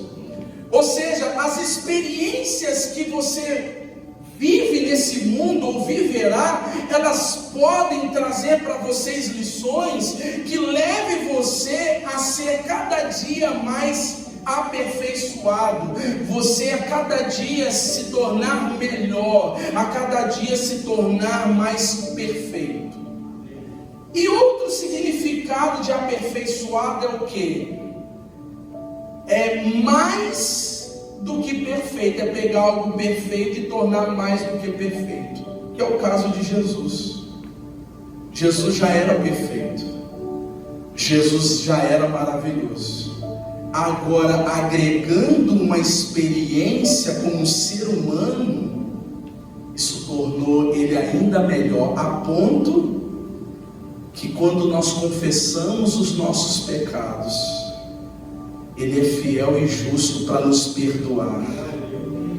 Ou seja, as experiências que você vive nesse mundo ou viverá, elas podem trazer para vocês lições que leve você a ser cada dia mais aperfeiçoado, você a cada dia se tornar melhor, a cada dia se tornar mais perfeito. E outro significado de aperfeiçoado é o quê? É mais do que perfeito, é pegar algo perfeito e tornar mais do que perfeito, que é o caso de Jesus. Jesus já era perfeito, Jesus já era maravilhoso. Agora, agregando uma experiência como ser humano, isso tornou ele ainda melhor, a ponto que quando nós confessamos os nossos pecados, ele é fiel e justo para nos perdoar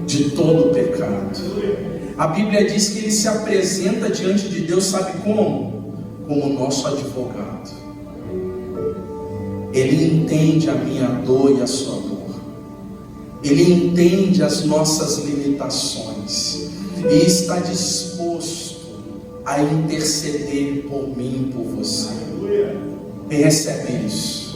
de todo o pecado. A Bíblia diz que ele se apresenta diante de Deus, sabe como? Como o nosso advogado. Ele entende a minha dor e a sua dor. Ele entende as nossas limitações e está disposto a interceder por mim e por você. Quem recebe isso?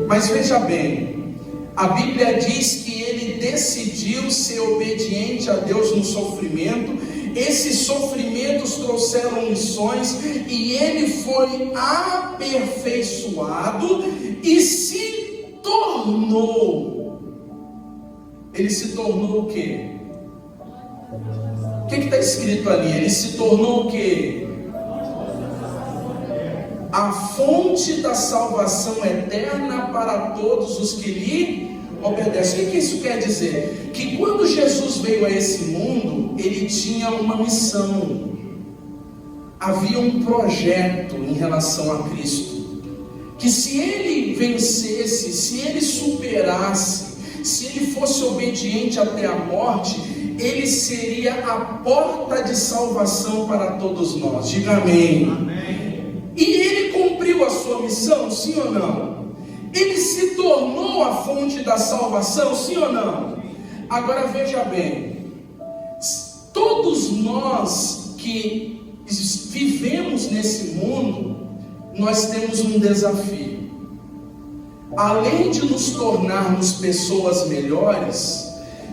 Mas veja bem, a Bíblia diz que ele decidiu ser obediente a Deus no sofrimento. Esses sofrimentos trouxeram lições e ele foi aperfeiçoado e se tornou. Ele se tornou o quê? O que está escrito ali? Ele se tornou o quê? A fonte da salvação eterna para todos os que lhe obedecem. O que isso quer dizer? Que quando Jesus veio a esse mundo, ele tinha uma missão, havia um projeto em relação a Cristo, que se ele vencesse, se ele superasse, se ele fosse obediente até a morte, ele seria a porta de salvação para todos nós. Diga amém. Amém. E ele cumpriu a sua missão, sim ou não? Ele se tornou a fonte da salvação, sim ou não? Agora veja bem, todos nós que vivemos nesse mundo, nós temos um desafio. Além de nos tornarmos pessoas melhores,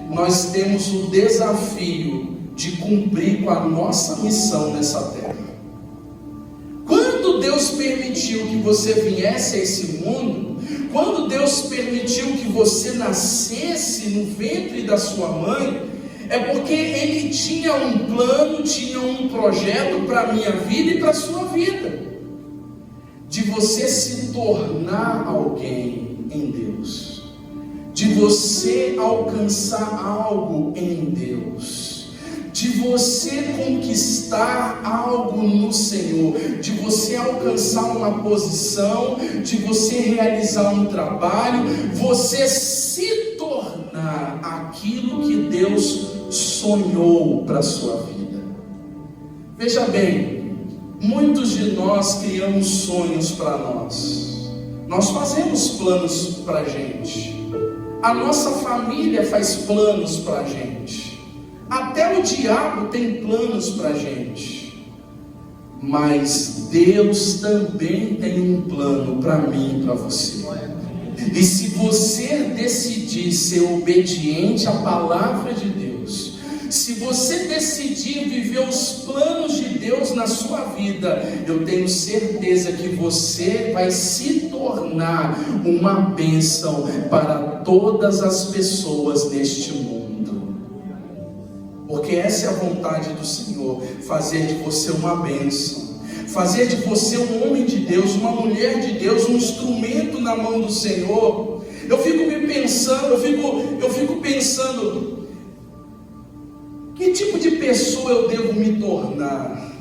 nós temos o desafio de cumprir com a nossa missão nessa terra. Quando Deus permitiu que você viesse a esse mundo, quando Deus permitiu que você nascesse no ventre da sua mãe, é porque Ele tinha um plano, tinha um projeto para a minha vida e para a sua vida, de você se tornar alguém em Deus, de você alcançar algo em Deus, de você conquistar algo no Senhor, de você alcançar uma posição, de você realizar um trabalho, você se tornar aquilo que Deus sonhou para a sua vida. Veja bem, muitos de nós criamos sonhos para nós, nós fazemos planos para a gente, a nossa família faz planos para a gente, até o diabo tem planos para a gente, mas Deus também tem um plano para mim e para você. E se você decidir ser obediente à palavra de Deus, se você decidir viver os planos de Deus na sua vida, eu tenho certeza que você vai se tornar uma bênção para todas as pessoas neste mundo. Porque essa é a vontade do Senhor, fazer de você uma bênção, fazer de você um homem de Deus, uma mulher de Deus, um instrumento na mão do Senhor, Eu fico pensando, que tipo de pessoa eu devo me tornar?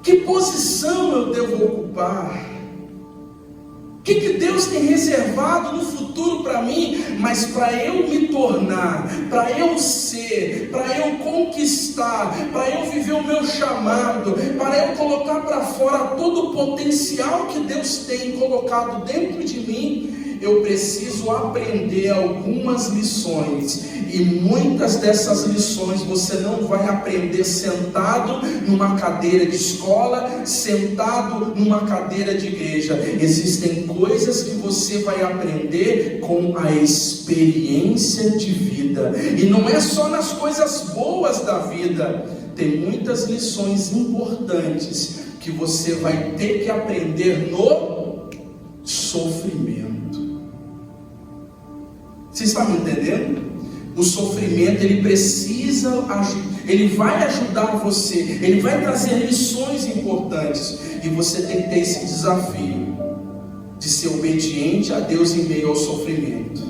Que posição eu devo ocupar? O que Deus tem reservado no futuro para mim? Mas para eu me tornar, para eu ser, para eu conquistar, para eu viver o meu chamado, para eu colocar para fora todo o potencial que Deus tem colocado dentro de mim, eu preciso aprender algumas lições. E muitas dessas lições você não vai aprender sentado numa cadeira de escola, sentado numa cadeira de igreja. Existem coisas que você vai aprender com a experiência de vida. E não é só nas coisas boas da vida. Tem muitas lições importantes que você vai ter que aprender no sofrimento. Você está me entendendo? O sofrimento, ele vai ajudar você, ele vai trazer lições importantes, e você tem que ter esse desafio de ser obediente a Deus em meio ao sofrimento.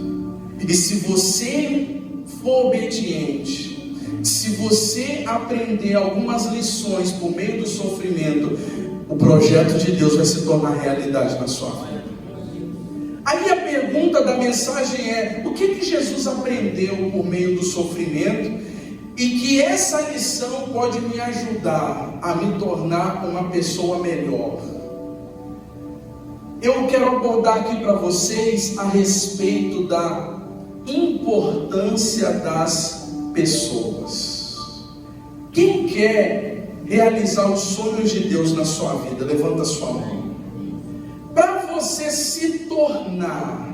E se você for obediente, se você aprender algumas lições por meio do sofrimento, o projeto de Deus vai se tornar realidade na sua vida. Aí a pergunta da mensagem é: o que Jesus aprendeu por meio do sofrimento, e que essa lição pode me ajudar a me tornar uma pessoa melhor? Eu quero abordar aqui para vocês a respeito da importância das pessoas. Quem quer realizar os sonhos de Deus na sua vida? Levanta a sua mão. Para você se tornar,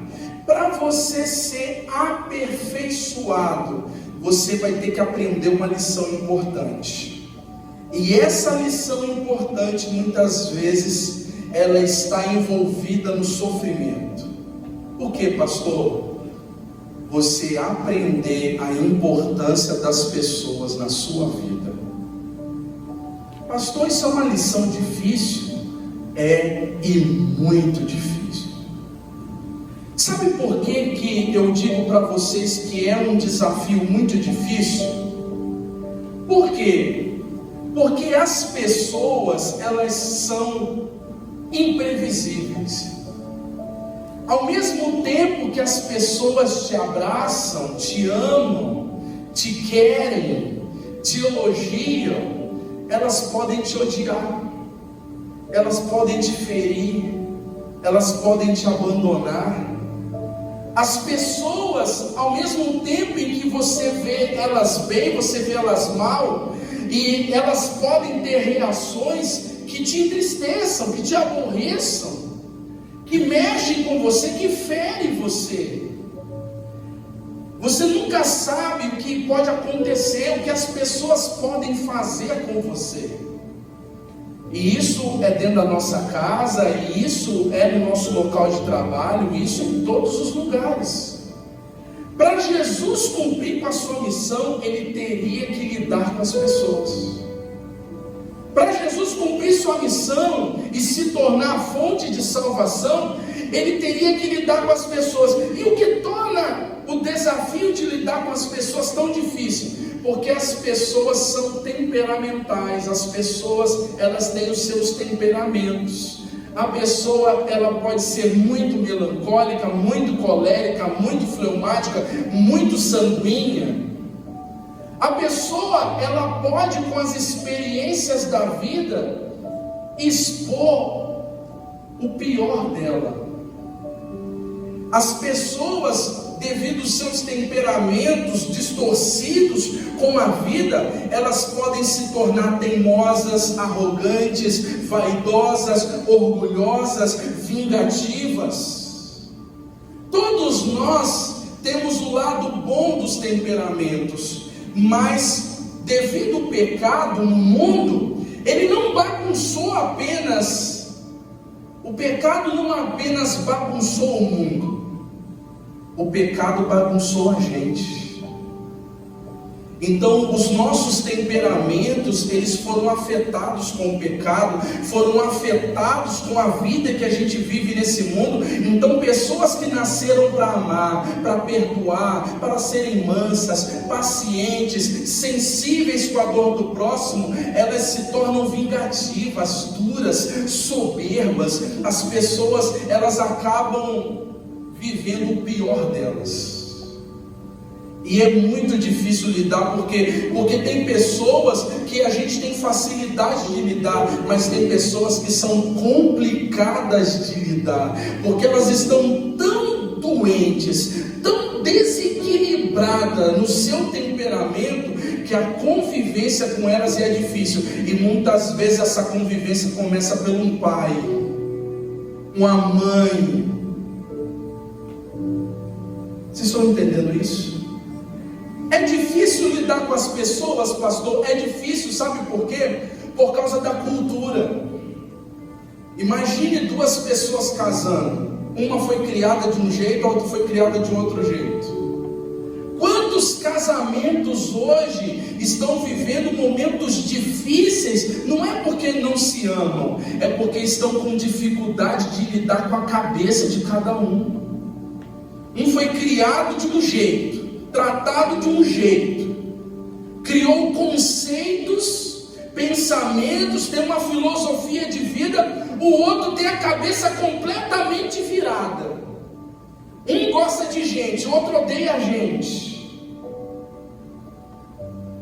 para você ser aperfeiçoado, você vai ter que aprender uma lição importante. E essa lição importante, muitas vezes, ela está envolvida no sofrimento. Por quê, pastor? Você aprender a importância das pessoas na sua vida. Pastor, isso é uma lição difícil? É, e muito difícil. Sabe por que eu digo para vocês que é um desafio muito difícil? Por quê? Porque as pessoas, elas são imprevisíveis. Ao mesmo tempo que as pessoas te abraçam, te amam, te querem, te elogiam, elas podem te odiar, elas podem te ferir, elas podem te abandonar. As pessoas, ao mesmo tempo em que você vê elas bem, você vê elas mal, e elas podem ter reações que te entristeçam, que te aborreçam, que mexem com você, que ferem você. Você nunca sabe o que pode acontecer, o que as pessoas podem fazer com você. E isso é dentro da nossa casa, e isso é no nosso local de trabalho, e isso em todos os lugares. Para Jesus cumprir com a sua missão, ele teria que lidar com as pessoas. Para Jesus cumprir sua missão e se tornar fonte de salvação, ele teria que lidar com as pessoas. E o que torna o desafio de lidar com as pessoas tão difícil? Porque as pessoas são temperamentais, as pessoas, elas têm os seus temperamentos. A pessoa, ela pode ser muito melancólica, muito colérica, muito fleumática, muito sanguínea. A pessoa, ela pode, com as experiências da vida, expor o pior dela. As pessoas, devido aos seus temperamentos distorcidos com a vida, elas podem se tornar teimosas, arrogantes, vaidosas, orgulhosas, vingativas. Todos nós temos o lado bom dos temperamentos, mas devido ao pecado no mundo, ele não bagunçou apenas, o pecado não apenas bagunçou o mundo, o pecado bagunçou a gente. Então os nossos temperamentos, eles foram afetados com o pecado, foram afetados com a vida que a gente vive nesse mundo. Então pessoas que nasceram para amar, para perdoar, para serem mansas, pacientes, sensíveis com a dor do próximo, elas se tornam vingativas, duras, soberbas. As pessoas, elas acabam vivendo o pior delas. E é muito difícil lidar, porque tem pessoas que a gente tem facilidade de lidar, mas tem pessoas que são complicadas de lidar, porque elas estão tão doentes, tão desequilibradas no seu temperamento, que a convivência com elas é difícil. E muitas vezes essa convivência começa por um pai, uma mãe. Vocês estão entendendo isso? É difícil lidar com as pessoas, pastor. É difícil, sabe por quê? Por causa da cultura. Imagine duas pessoas casando. Uma foi criada de um jeito, a outra foi criada de outro jeito. Quantos casamentos hoje estão vivendo momentos difíceis? Não é porque não se amam, é porque estão com dificuldade de lidar com a cabeça de cada um. Um foi criado de um jeito, tratado de um jeito, criou conceitos, pensamentos, tem uma filosofia de vida. O outro tem a cabeça completamente virada. Um gosta de gente, o outro odeia a gente.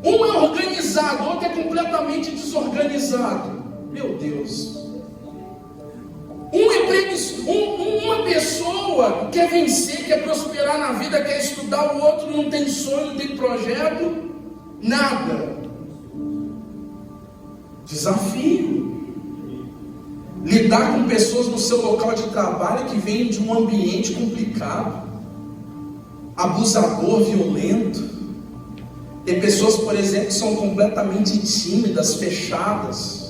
Um é organizado, o outro é completamente desorganizado. Meu Deus. Uma pessoa quer vencer, quer prosperar na vida, quer estudar, o outro não tem sonho, não tem projeto, nada. Desafio. Lidar com pessoas no seu local de trabalho que vêm de um ambiente complicado, abusador, violento. Tem pessoas, por exemplo, que são completamente tímidas, fechadas.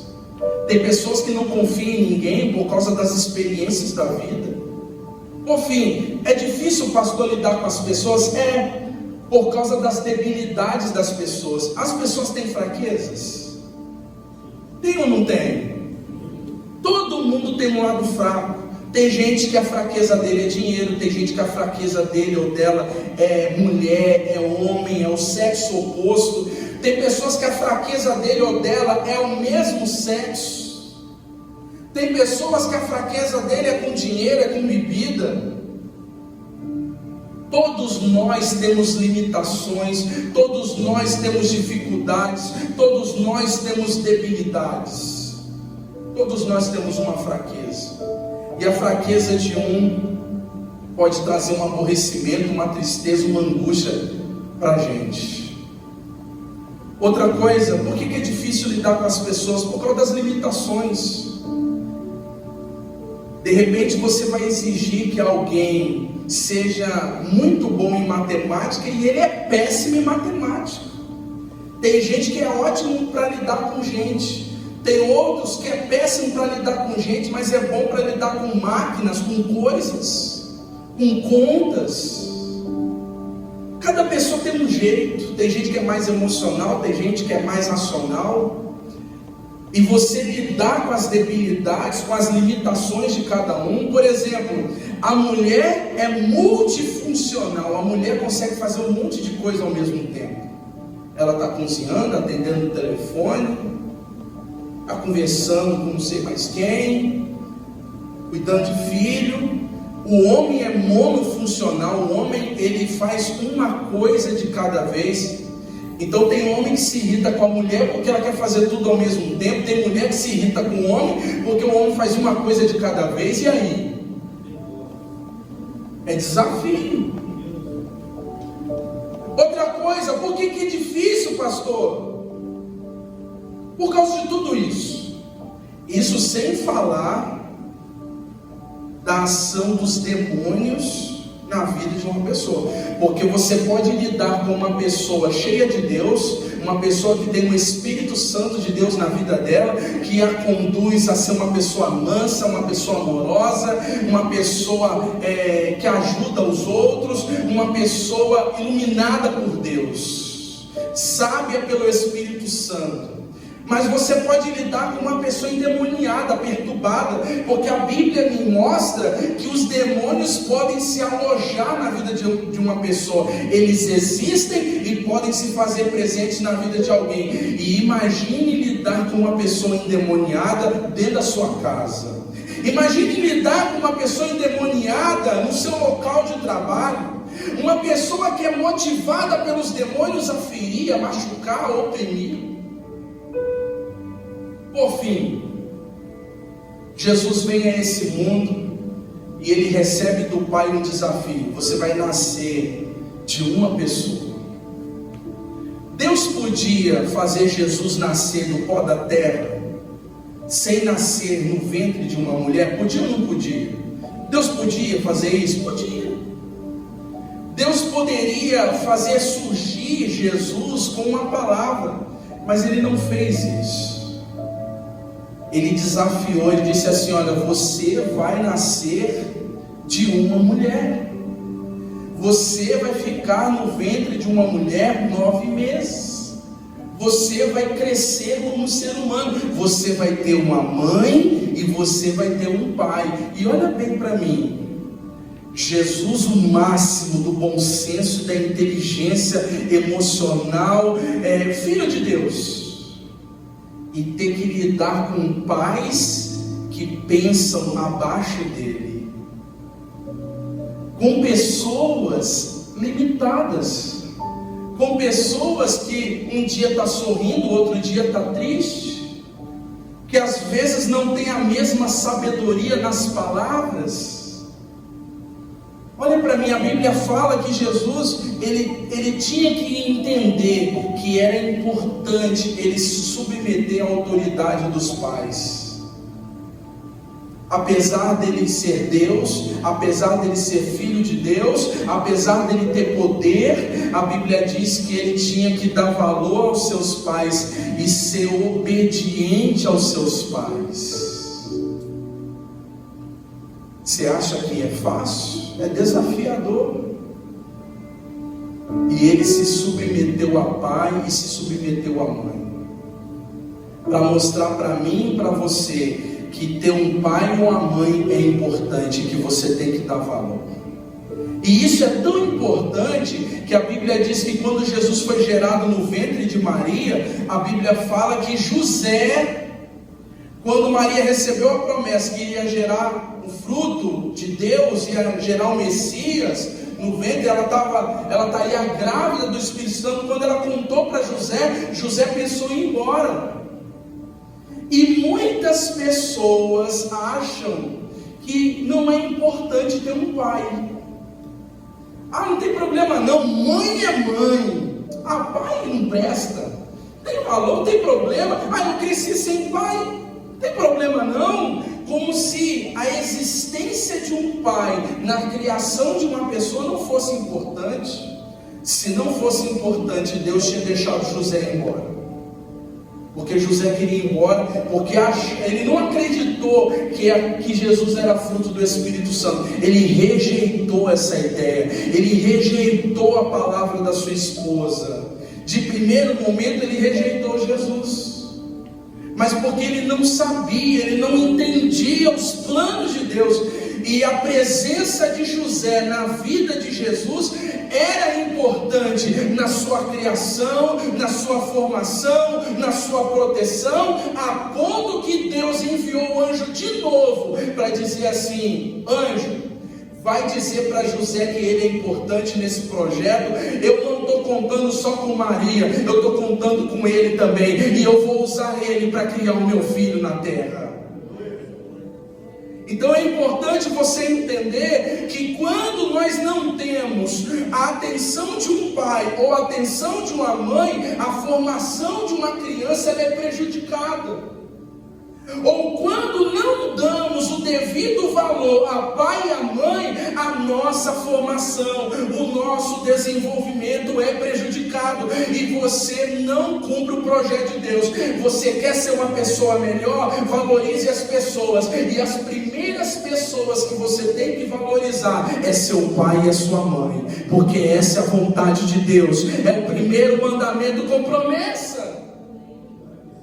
Tem pessoas que não confiam em ninguém por causa das experiências da vida. Por fim, é difícil, pastor, lidar com as pessoas? É, por causa das debilidades das pessoas. As pessoas têm fraquezas? Tem ou não tem? Todo mundo tem um lado fraco. Tem gente que a fraqueza dele é dinheiro, tem gente que a fraqueza dele ou dela é mulher, é homem, é o sexo oposto. Tem pessoas que a fraqueza dele ou dela é o mesmo sexo. Tem pessoas que a fraqueza dele é com dinheiro, é com bebida. Todos nós temos limitações, todos nós temos dificuldades, todos nós temos debilidades. Todos nós temos uma fraqueza. E a fraqueza de um pode trazer um aborrecimento, uma tristeza, uma angústia para a gente. Outra coisa, por que é difícil lidar com as pessoas? Por causa das limitações. De repente você vai exigir que alguém seja muito bom em matemática e ele é péssimo em matemática. Tem gente que é ótimo para lidar com gente. Tem outros que é péssimo para lidar com gente, mas é bom para lidar com máquinas, com coisas, com contas. Cada pessoa tem um jeito. Tem gente que é mais emocional, tem gente que é mais racional. E você lidar com as debilidades, com as limitações de cada um. Por exemplo, a mulher é multifuncional. A mulher consegue fazer um monte de coisa ao mesmo tempo. Ela está cozinhando, atendendo o telefone, está conversando com não sei mais quem, cuidando de filho. O homem é monofuncional. O homem, ele faz uma coisa de cada vez. Então tem homem que se irrita com a mulher porque ela quer fazer tudo ao mesmo tempo. Tem mulher que se irrita com o homem porque o homem faz uma coisa de cada vez. E aí? É desafio. Outra coisa, por que é difícil, pastor? Por causa de tudo isso. Isso sem falar da ação dos demônios na vida de uma pessoa. Porque você pode lidar com uma pessoa cheia de Deus, uma pessoa que tem o Espírito Santo de Deus na vida dela, que a conduz a ser uma pessoa mansa, uma pessoa amorosa, uma pessoa que ajuda os outros, uma pessoa iluminada por Deus. sábia pelo Espírito Santo. Mas você pode lidar com uma pessoa endemoniada, perturbada, porque a Bíblia me mostra que os demônios podem se alojar na vida de uma pessoa. Eles existem e podem se fazer presentes na vida de alguém. E imagine lidar com uma pessoa endemoniada dentro da sua casa. Imagine lidar com uma pessoa endemoniada no seu local de trabalho. Uma pessoa que é motivada pelos demônios a ferir, a machucar, a oprimir. Por fim, Jesus vem a esse mundo e Ele recebe do Pai um desafio: você vai nascer de uma pessoa. Deus podia fazer Jesus nascer do pó da terra, sem nascer no ventre de uma mulher? Podia ou não podia? Deus podia fazer isso? Podia. Deus poderia fazer surgir Jesus com uma palavra, mas Ele não fez isso. Ele desafiou, Ele disse assim: olha, você vai nascer de uma mulher. Você vai ficar no ventre de uma mulher 9 meses. Você vai crescer como ser humano. Você vai ter uma mãe e você vai ter um pai. E olha bem para mim, Jesus, o máximo do bom senso, da inteligência emocional, filho de Deus, e ter que lidar com pais que pensam abaixo dele, com pessoas limitadas, com pessoas que um dia está sorrindo, outro dia está triste, que às vezes não tem a mesma sabedoria nas palavras. Olha para mim, a Bíblia fala que Jesus, ele tinha que entender que era importante ele se submeter à autoridade dos pais. Apesar dele ser Deus, apesar dele ser filho de Deus, apesar dele ter poder, a Bíblia diz que ele tinha que dar valor aos seus pais e ser obediente aos seus pais. Você acha que é fácil? É desafiador. E ele se submeteu a pai e se submeteu à mãe, para mostrar para mim e para você que ter um pai ou uma mãe é importante, que você tem que dar valor. E isso é tão importante que a Bíblia diz que quando Jesus foi gerado no ventre de Maria, a Bíblia fala que José, quando Maria recebeu a promessa que ia gerar o fruto de Deus, ia gerar o Messias no ventre, ela estaria grávida do Espírito Santo. Quando ela contou para José, José pensou em ir embora. E muitas pessoas acham que não é importante ter um pai. Ah, não tem problema não, mãe é mãe. Ah, pai não presta. Tem valor, tem problema. Ah, eu cresci sem pai. Não tem problema não. Como se a existência de um pai na criação de uma pessoa não fosse importante. Se não fosse importante, Deus tinha deixado José ir embora. Porque José queria ir embora, porque ele não acreditou que Jesus era fruto do Espírito Santo. Ele rejeitou essa ideia, ele rejeitou a palavra da sua esposa. De primeiro momento ele rejeitou Jesus, mas porque ele não sabia, ele não entendia os planos de Deus. E a presença de José na vida de Jesus era importante na sua criação, na sua formação, na sua proteção, a ponto que Deus enviou o anjo de novo para dizer assim: anjo, vai dizer para José que ele é importante nesse projeto. Eu não estou contando só com Maria, eu estou contando com ele também, e eu vou usar ele para criar o meu filho na terra. Então é importante você entender que quando nós não temos a atenção de um pai ou a atenção de uma mãe, a formação de uma criança ela é prejudicada. Ou quando não damos o devido valor a pai e a mãe, a nossa formação, o nosso desenvolvimento é prejudicado e você não cumpre o projeto de Deus. Você quer ser uma pessoa melhor? Valorize as pessoas, e as primeiras pessoas que você tem que valorizar é seu pai e a sua mãe, porque essa é a vontade de Deus. É o primeiro primeiro mandamento com promessa.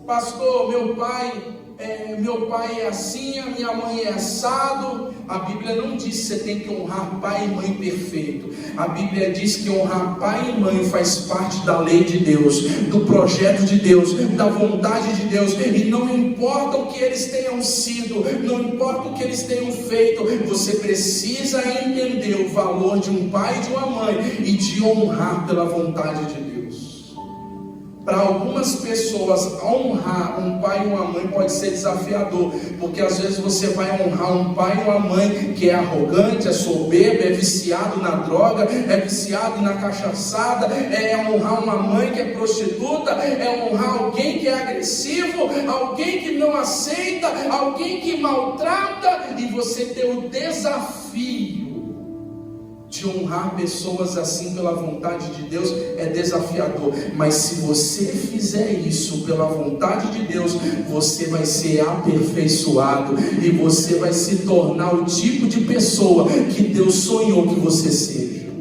Pastor, meu pai é assim, a minha mãe é assado. A Bíblia não diz que você tem que honrar pai e mãe perfeito. A Bíblia diz que honrar pai e mãe faz parte da lei de Deus, do projeto de Deus, da vontade de Deus. E não importa o que eles tenham sido, não importa o que eles tenham feito, você precisa entender o valor de um pai e de uma mãe e de honrar pela vontade de Deus. Para algumas pessoas, honrar um pai e uma mãe pode ser desafiador, porque às vezes você vai honrar um pai e uma mãe que é arrogante, é soberbo, é viciado na droga, é viciado na cachaçada, é honrar uma mãe que é prostituta, é honrar alguém que é agressivo, alguém que não aceita, alguém que maltrata, e você tem o desafio de honrar pessoas assim pela vontade de Deus. É desafiador, mas se você fizer isso pela vontade de Deus, você vai ser aperfeiçoado e você vai se tornar o tipo de pessoa que Deus sonhou que você seja.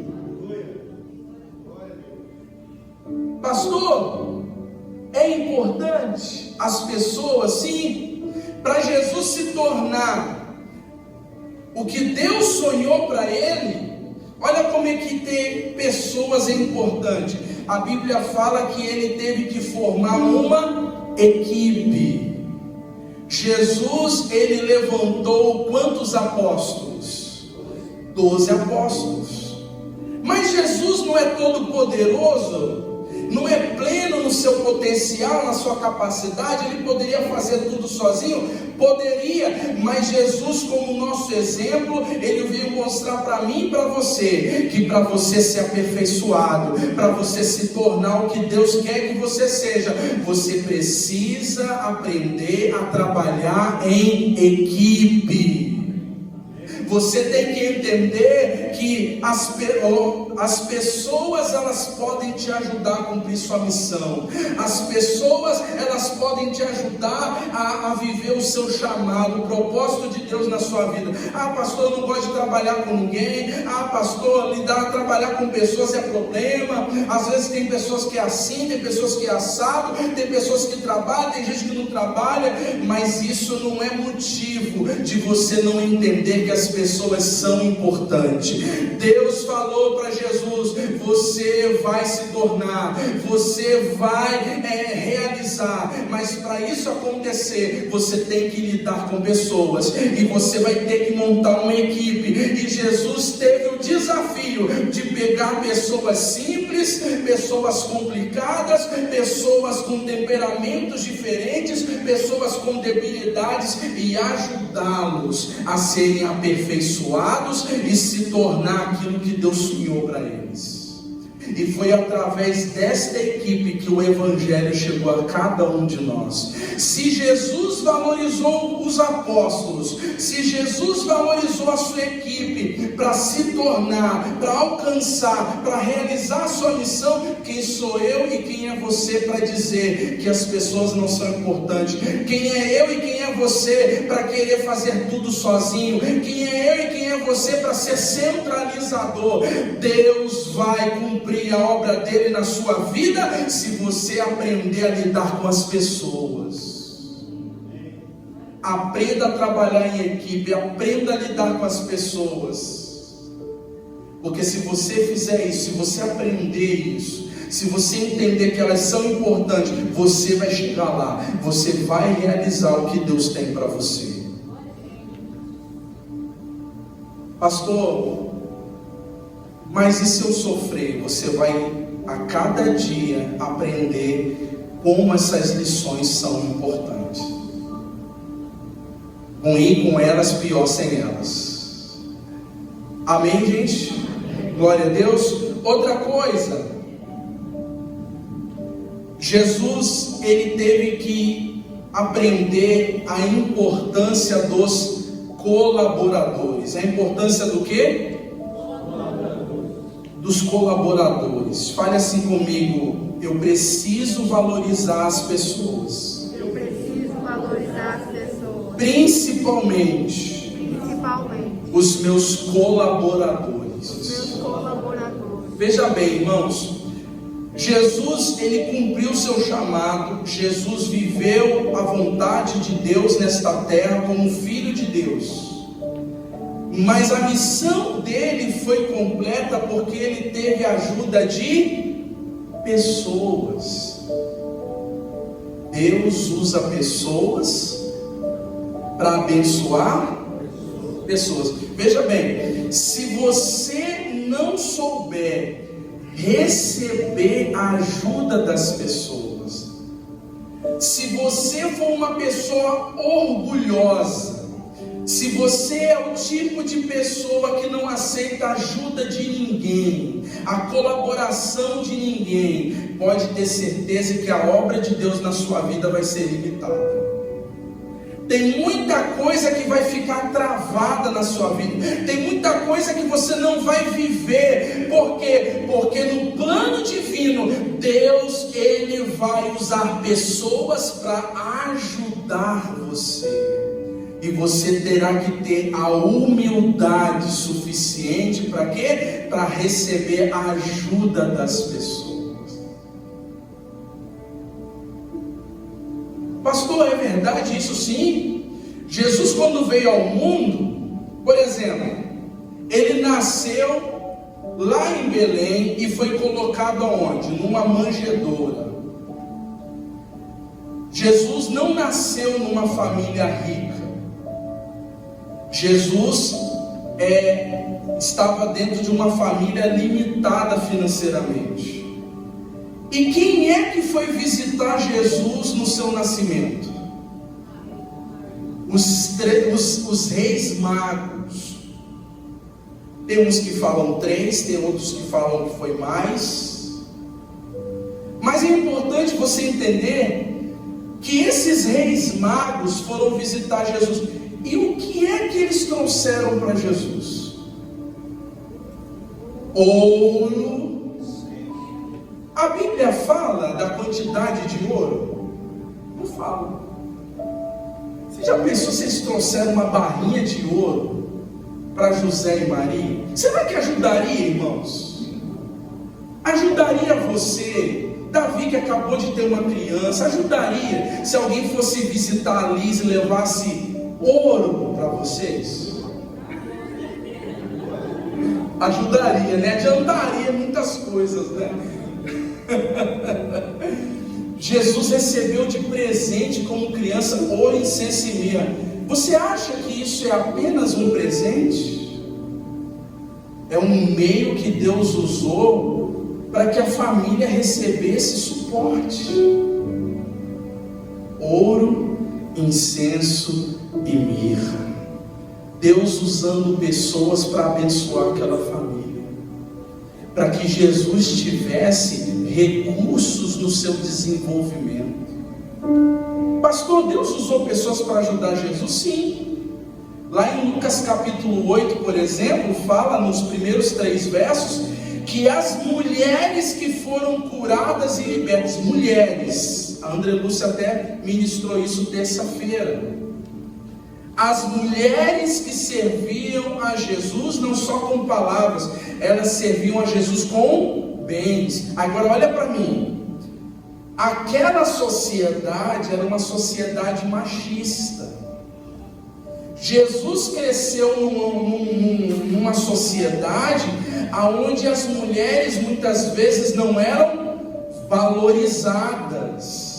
Pastor, é importante as pessoas, sim, para Jesus se tornar o que Deus sonhou para ele. Olha como é que ter pessoas é importante. A Bíblia fala que ele teve que formar uma equipe. Jesus, ele levantou quantos apóstolos? 12 apóstolos. Mas Jesus não é todo poderoso, não é pleno no seu potencial, na sua capacidade. Ele poderia fazer tudo sozinho? Poderia, mas Jesus, como nosso exemplo, ele veio mostrar para mim e para você, que para você ser aperfeiçoado, para você se tornar o que Deus quer que você seja, você precisa aprender a trabalhar em equipe. Você tem que entender que as pessoas, elas podem te ajudar a cumprir sua missão. As pessoas, elas podem te ajudar a viver o seu chamado, o propósito de Deus na sua vida. Ah, pastor, eu não gosto de trabalhar com ninguém. Ah, pastor, trabalhar com pessoas é problema. Às vezes tem pessoas que é assim, tem pessoas que é assado, tem pessoas que trabalham, tem gente que não trabalha. Mas isso não é motivo de você não entender que as pessoas são importantes. Deus falou para Jesus: você vai se tornar, você vai realizar, mas para isso acontecer, você tem que lidar com pessoas, e você vai ter que montar uma equipe. E Jesus teve o desafio de pegar pessoas simples, pessoas complicadas, pessoas com temperamentos diferentes, pessoas com debilidades, e ajudá-los a serem aperfeiçoados e se tornar aquilo que Deus sonhou para eles. E foi através desta equipe que o Evangelho chegou a cada um de nós. Se Jesus valorizou os apóstolos, se Jesus valorizou a sua equipe para se tornar, para alcançar, para realizar a sua missão, quem sou eu e quem é você para dizer que as pessoas não são importantes? Quem é eu e quem é você para querer fazer tudo sozinho? Quem é eu e quem é você para ser centralizador? Deus vai cumprir a obra dele na sua vida se você aprender a lidar com as pessoas. Aprenda a trabalhar em equipe, aprenda a lidar com as pessoas, porque se você fizer isso, se você aprender isso, se você entender que elas são importantes, você vai chegar lá, você vai realizar o que Deus tem para você. Pastor, mas e se eu sofrer? Você vai a cada dia aprender como essas lições são importantes. Ruim com elas, pior sem elas. Amém, gente? Glória a Deus. Outra coisa, Jesus, ele teve que aprender a importância dos colaboradores. A importância do quê? Dos colaboradores. Fale assim comigo: eu preciso valorizar as pessoas. Eu preciso valorizar as pessoas. Principalmente os meus colaboradores. Os meus colaboradores. Veja bem, irmãos, Jesus, ele cumpriu o seu chamado. Jesus viveu a vontade de Deus nesta terra como filho de Deus. Mas a missão dele foi completa porque ele teve a ajuda de pessoas. Deus usa pessoas para abençoar pessoas. Veja bem, se você não souber receber a ajuda das pessoas, se você for uma pessoa orgulhosa, se você é o tipo de pessoa que não aceita a ajuda de ninguém, a colaboração de ninguém, pode ter certeza que a obra de Deus na sua vida vai ser limitada. Tem muita coisa que vai ficar travada na sua vida. Tem muita coisa que você não vai viver. Por quê? Porque no plano divino, Deus, ele vai usar pessoas para ajudar você. E você terá que ter a humildade suficiente para quê? Para receber a ajuda das pessoas. Pastor, é verdade isso? Sim. Jesus, quando veio ao mundo, por exemplo, ele nasceu lá em Belém e foi colocado aonde? Numa manjedoura. Jesus não nasceu numa família rica. Jesus estava dentro de uma família limitada financeiramente. E quem é que foi visitar Jesus no seu nascimento? Os reis magos. Tem uns que falam 3, tem outros que falam que foi mais. Mas é importante você entender que esses reis magos foram visitar Jesus. E o que é que eles trouxeram para Jesus? Ouro. A Bíblia fala da quantidade de ouro? Não fala. Você já pensou se eles trouxeram uma barrinha de ouro para José e Maria? Será que ajudaria, irmãos? Ajudaria você? Davi, que acabou de ter uma criança, ajudaria se alguém fosse visitar a Liz e levasse ouro para vocês? Ajudaria, né? Adiantaria muitas coisas, né? Jesus recebeu de presente como criança ouro, incenso e mirra. Você acha que isso é apenas um presente? É um meio que Deus usou para que a família recebesse suporte. Ouro, incenso e mirra. Deus usando pessoas para abençoar aquela família, para que Jesus tivesse recursos no seu desenvolvimento. Pastor, Deus usou pessoas para ajudar Jesus? Sim. Lá em Lucas capítulo 8, por exemplo, fala nos primeiros 3 versos que as mulheres que foram curadas e libertas, mulheres, a André Lúcia até ministrou isso terça-feira. As mulheres que serviam a Jesus não só com palavras, elas serviam a Jesus com bens. Agora olha para mim, aquela sociedade era uma sociedade machista. Jesus cresceu numa sociedade onde as mulheres muitas vezes não eram valorizadas.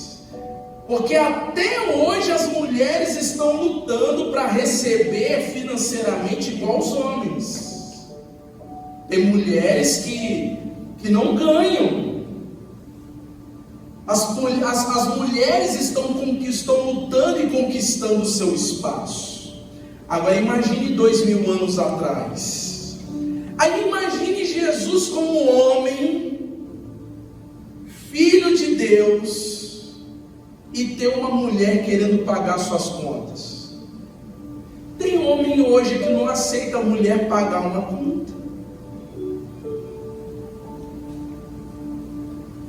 Porque até hoje as mulheres estão lutando para receber financeiramente igual os homens. Tem mulheres que não ganham. As mulheres estão lutando e conquistando o seu espaço. Agora imagine 2000 anos atrás. Aí imagine Jesus como homem, filho de Deus, e ter uma mulher querendo pagar suas contas. Tem homem hoje que não aceita a mulher pagar uma conta.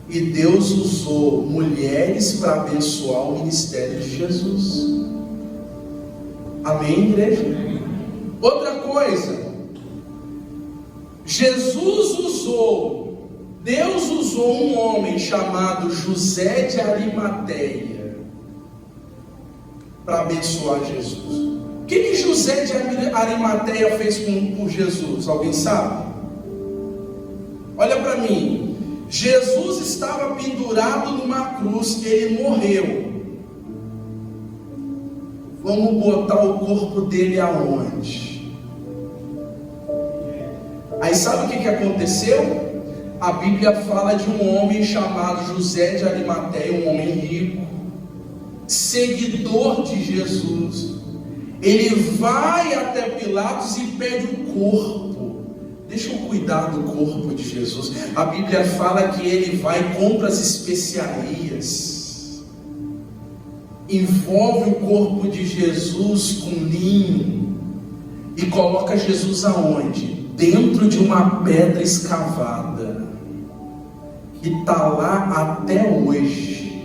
E Deus usou mulheres para abençoar o ministério de Jesus. Amém, igreja? Outra coisa, Jesus usou Deus usou um homem chamado José de Arimateia para abençoar Jesus. O que José de Arimateia fez por Jesus? Alguém sabe? Olha para mim. Jesus estava pendurado numa cruz, ele morreu. Vamos botar o corpo dele aonde? Aí sabe o que aconteceu? A Bíblia fala de um homem chamado José de Arimateia, um homem rico, seguidor de Jesus. Ele vai até Pilatos e pede o corpo. Deixa eu cuidar do corpo de Jesus. A Bíblia fala que ele vai e compra as especiarias, envolve o corpo de Jesus com linho e coloca Jesus aonde? Dentro de uma pedra escavada, que está lá até hoje.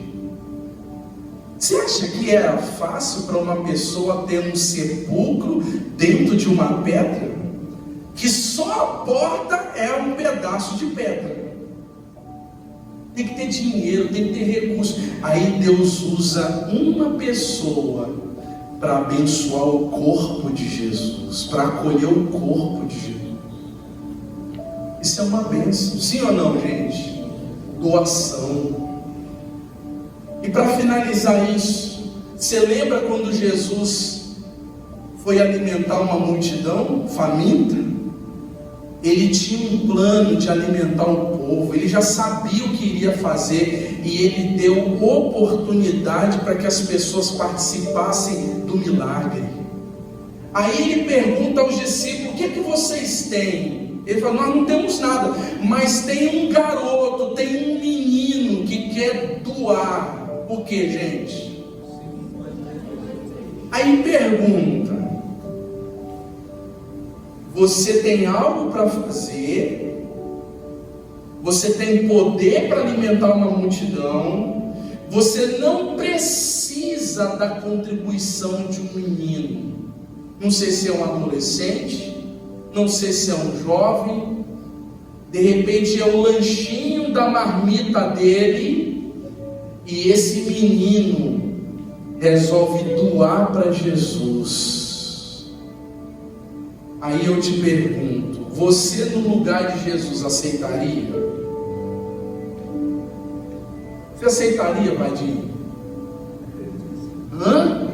Você acha que era fácil para uma pessoa ter um sepulcro dentro de uma pedra? Que só a porta é um pedaço de pedra. Tem que ter dinheiro, tem que ter recurso. Aí Deus usa uma pessoa para abençoar o corpo de Jesus, para acolher o corpo de Jesus. Isso é uma bênção, sim ou não, gente? Doação. E para finalizar isso, você lembra quando Jesus foi alimentar uma multidão faminta? Ele tinha um plano de alimentar o povo, ele já sabia o que iria fazer, e ele deu oportunidade para que as pessoas participassem do milagre. Aí ele pergunta aos discípulos: o que é que vocês têm? Ele fala: nós não temos nada, mas tem um garoto, tem um menino que quer doar. Por quê, gente? Aí pergunta: você tem algo para fazer? Você tem poder para alimentar uma multidão? Você não precisa da contribuição de um menino. Não sei se é um adolescente, não sei se é um jovem, de repente é o lanchinho da marmita dele, e esse menino resolve doar para Jesus. Aí eu te pergunto: você no lugar de Jesus aceitaria? Você aceitaria, Vadinho? Hã?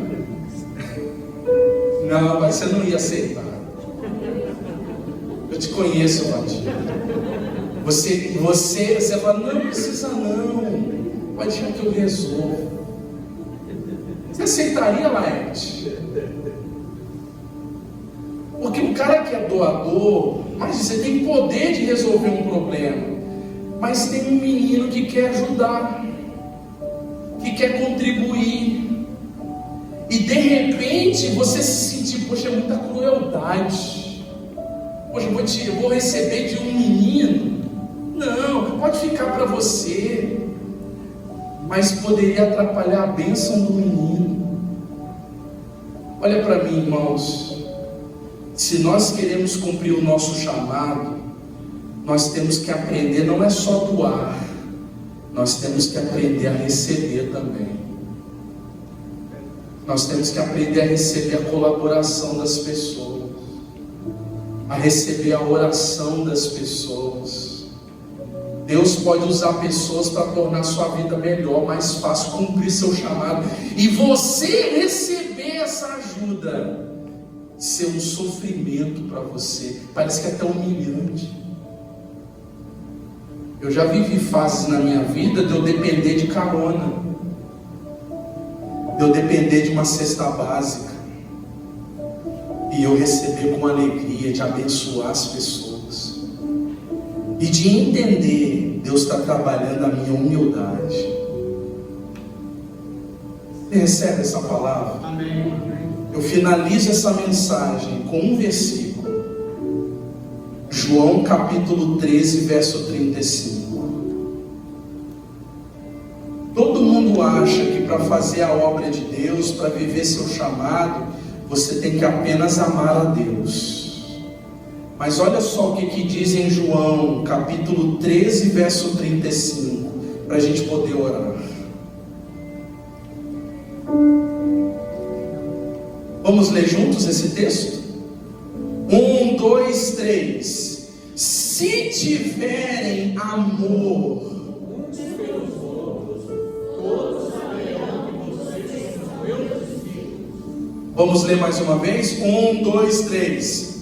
Não, mas você não ia aceitar. Eu te conheço, Vadinho. Você fala: não precisa não, pode deixar que eu resolvo. Você aceitaria, Laerte? Porque o cara que é doador, mas você tem poder de resolver um problema, mas tem um menino que quer ajudar, que quer contribuir, e de repente você se sentir: poxa, é muita crueldade, poxa, eu vou receber de um menino. Não, pode ficar para você, mas poderia atrapalhar a bênção do menino. Olha para mim, irmãos. Se nós queremos cumprir o nosso chamado, nós temos que aprender, não é só doar, nós temos que aprender a receber também. Nós temos que aprender a receber a colaboração das pessoas, a receber a oração das pessoas. Deus pode usar pessoas para tornar sua vida melhor, mais fácil, cumprir seu chamado, e você receber essa ajuda ser um sofrimento para você, parece que é até humilhante. Eu já vivi fases na minha vida de eu depender de carona, de eu depender de uma cesta básica, e eu receber com alegria, de abençoar as pessoas, e de entender: Deus está trabalhando a minha humildade. Você recebe essa palavra? Amém. Eu finalizo essa mensagem com um versículo, João capítulo 13, verso 35. Todo mundo acha que para fazer a obra de Deus, para viver seu chamado, você tem que apenas amar a Deus. Mas olha só o que diz em João, capítulo 13, verso 35, para a gente poder orar. Vamos ler juntos esse texto? 1, 2, 3. Se tiverem amor, vamos ler mais uma vez? 1, 2, 3.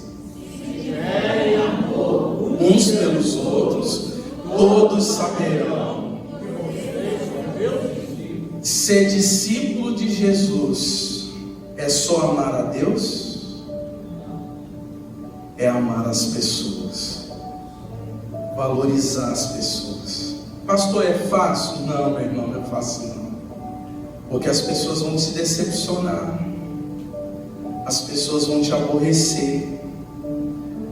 Uns pelos outros, todos saberão. Ser discípulo de Jesus é só amar a Deus? É amar as pessoas, valorizar as pessoas. Pastor, é fácil? Não, meu irmão, não é fácil não. Porque as pessoas vão te decepcionar, as pessoas vão te aborrecer,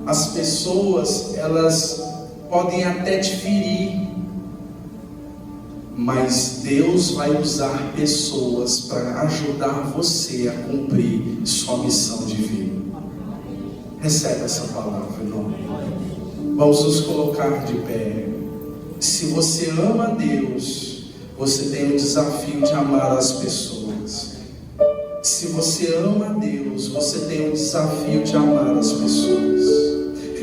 as pessoas, elas podem até te ferir, mas Deus vai usar pessoas para ajudar você a cumprir sua missão de vida. Recebe essa palavra, irmão. Vamos nos colocar de pé. Se você ama a Deus, você tem o desafio de amar as pessoas. Se você ama a Deus, você tem o desafio de amar as pessoas.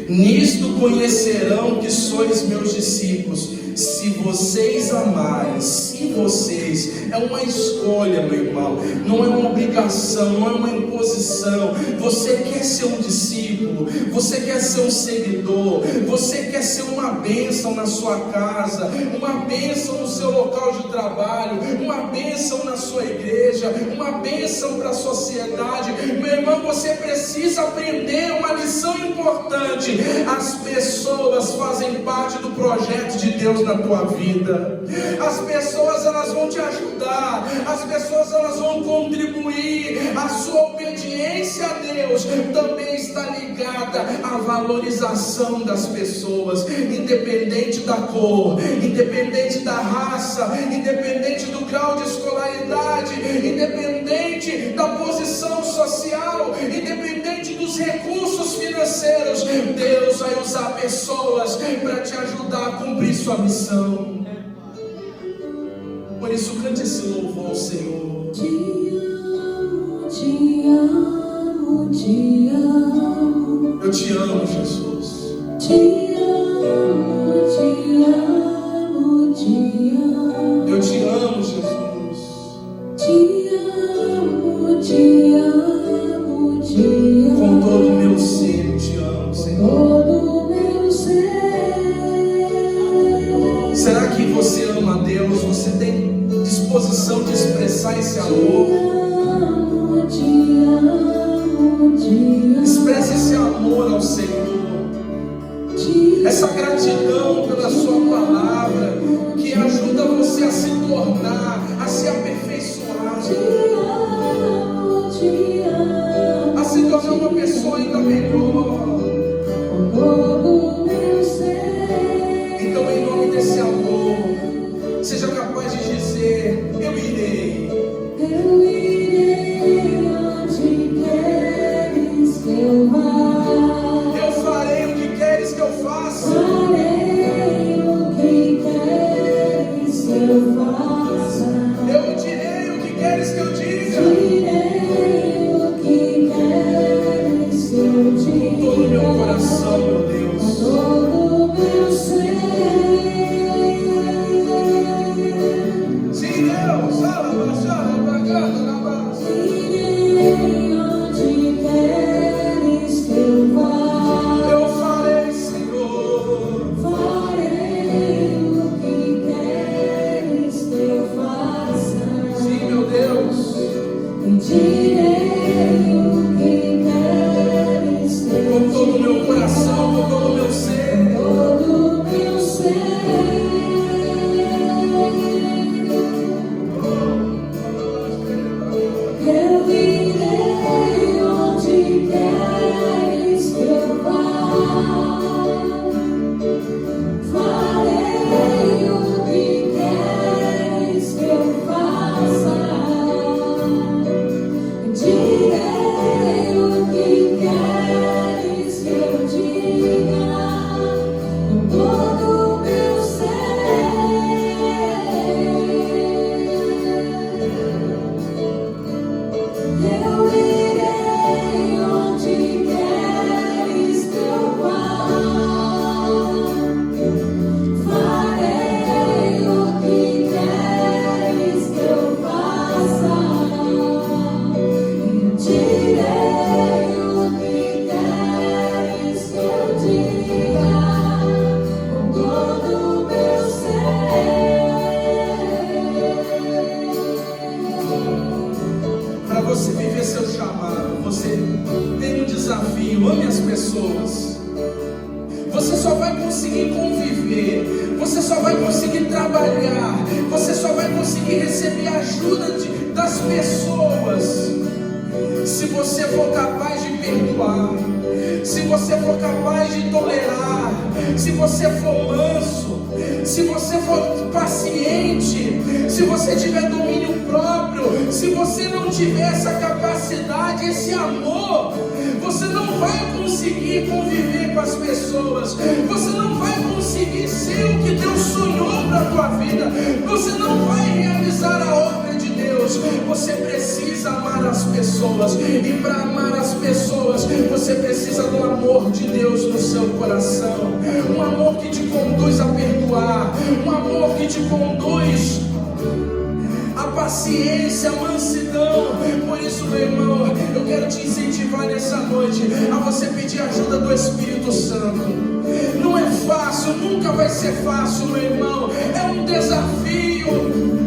Nisto conhecerão que sois meus discípulos, se vocês amarem. Se vocês, é uma escolha, meu irmão, não é uma obrigação, não é uma imposição. Você quer ser um discípulo, você quer ser um seguidor, você quer ser uma bênção na sua casa, uma bênção no seu local de trabalho, uma bênção na sua igreja, uma bênção para a sociedade. Meu irmão, você precisa aprender uma lição importante. As pessoas fazem parte do projeto de Deus na tua vida. As pessoas, elas vão te ajudar, as pessoas, elas vão contribuir. A sua obediência a Deus também está ligada à valorização das pessoas, independente da cor, independente da raça, independente do grau de escolaridade, independente da posição social, independente dos recursos financeiros. Deus vai usar pessoas para te ajudar a cumprir sua missão. Por isso, cante esse louvor ao Senhor. Te amo, te amo, te amo. Eu te amo, Jesus. Te amo, te amo, te amo. Eu te amo, Jesus. Te amo, te amo, te amo. Com todo o meu ser, eu te amo, Senhor. Todo o meu ser. Será que você ama a Deus? Você tem disposição de expressar esse amor? Te amo, te amo. Expresse esse amor ao Senhor, essa gratidão pela sua palavra, que ajuda você a se tornar, a se aperfeiçoar, a se tornar uma pessoa ainda melhor. Então, em nome desse amor, seja capaz de dizer: eu irei. Eu irei onde queres que eu vá. Eu farei o que queres que eu faça. Farei o que queres que eu faça. Eu direi o que queres que eu diga. pessoas. Você só vai conseguir conviver, você só vai conseguir trabalhar, você só vai conseguir receber a ajuda das pessoas se você for capaz de perdoar, se você for capaz de tolerar, se você for manso, se você for paciente, se você tiver domínio próprio. Se você não tiver essa capacidade, esse amor, você não vai conseguir conviver com as pessoas, você não vai conseguir ser o que Deus sonhou para a tua vida, você não vai realizar a obra de Deus. Você precisa amar as pessoas, e para amar as pessoas você precisa do amor de Deus no seu coração, um amor que te conduz a perdoar, um amor que te conduz a paciência, a mansidão. Por isso, meu irmão, eu quero te incentivar nessa noite a você pedir ajuda do Espírito Santo. Não é fácil, nunca vai ser fácil, meu irmão, é um desafio.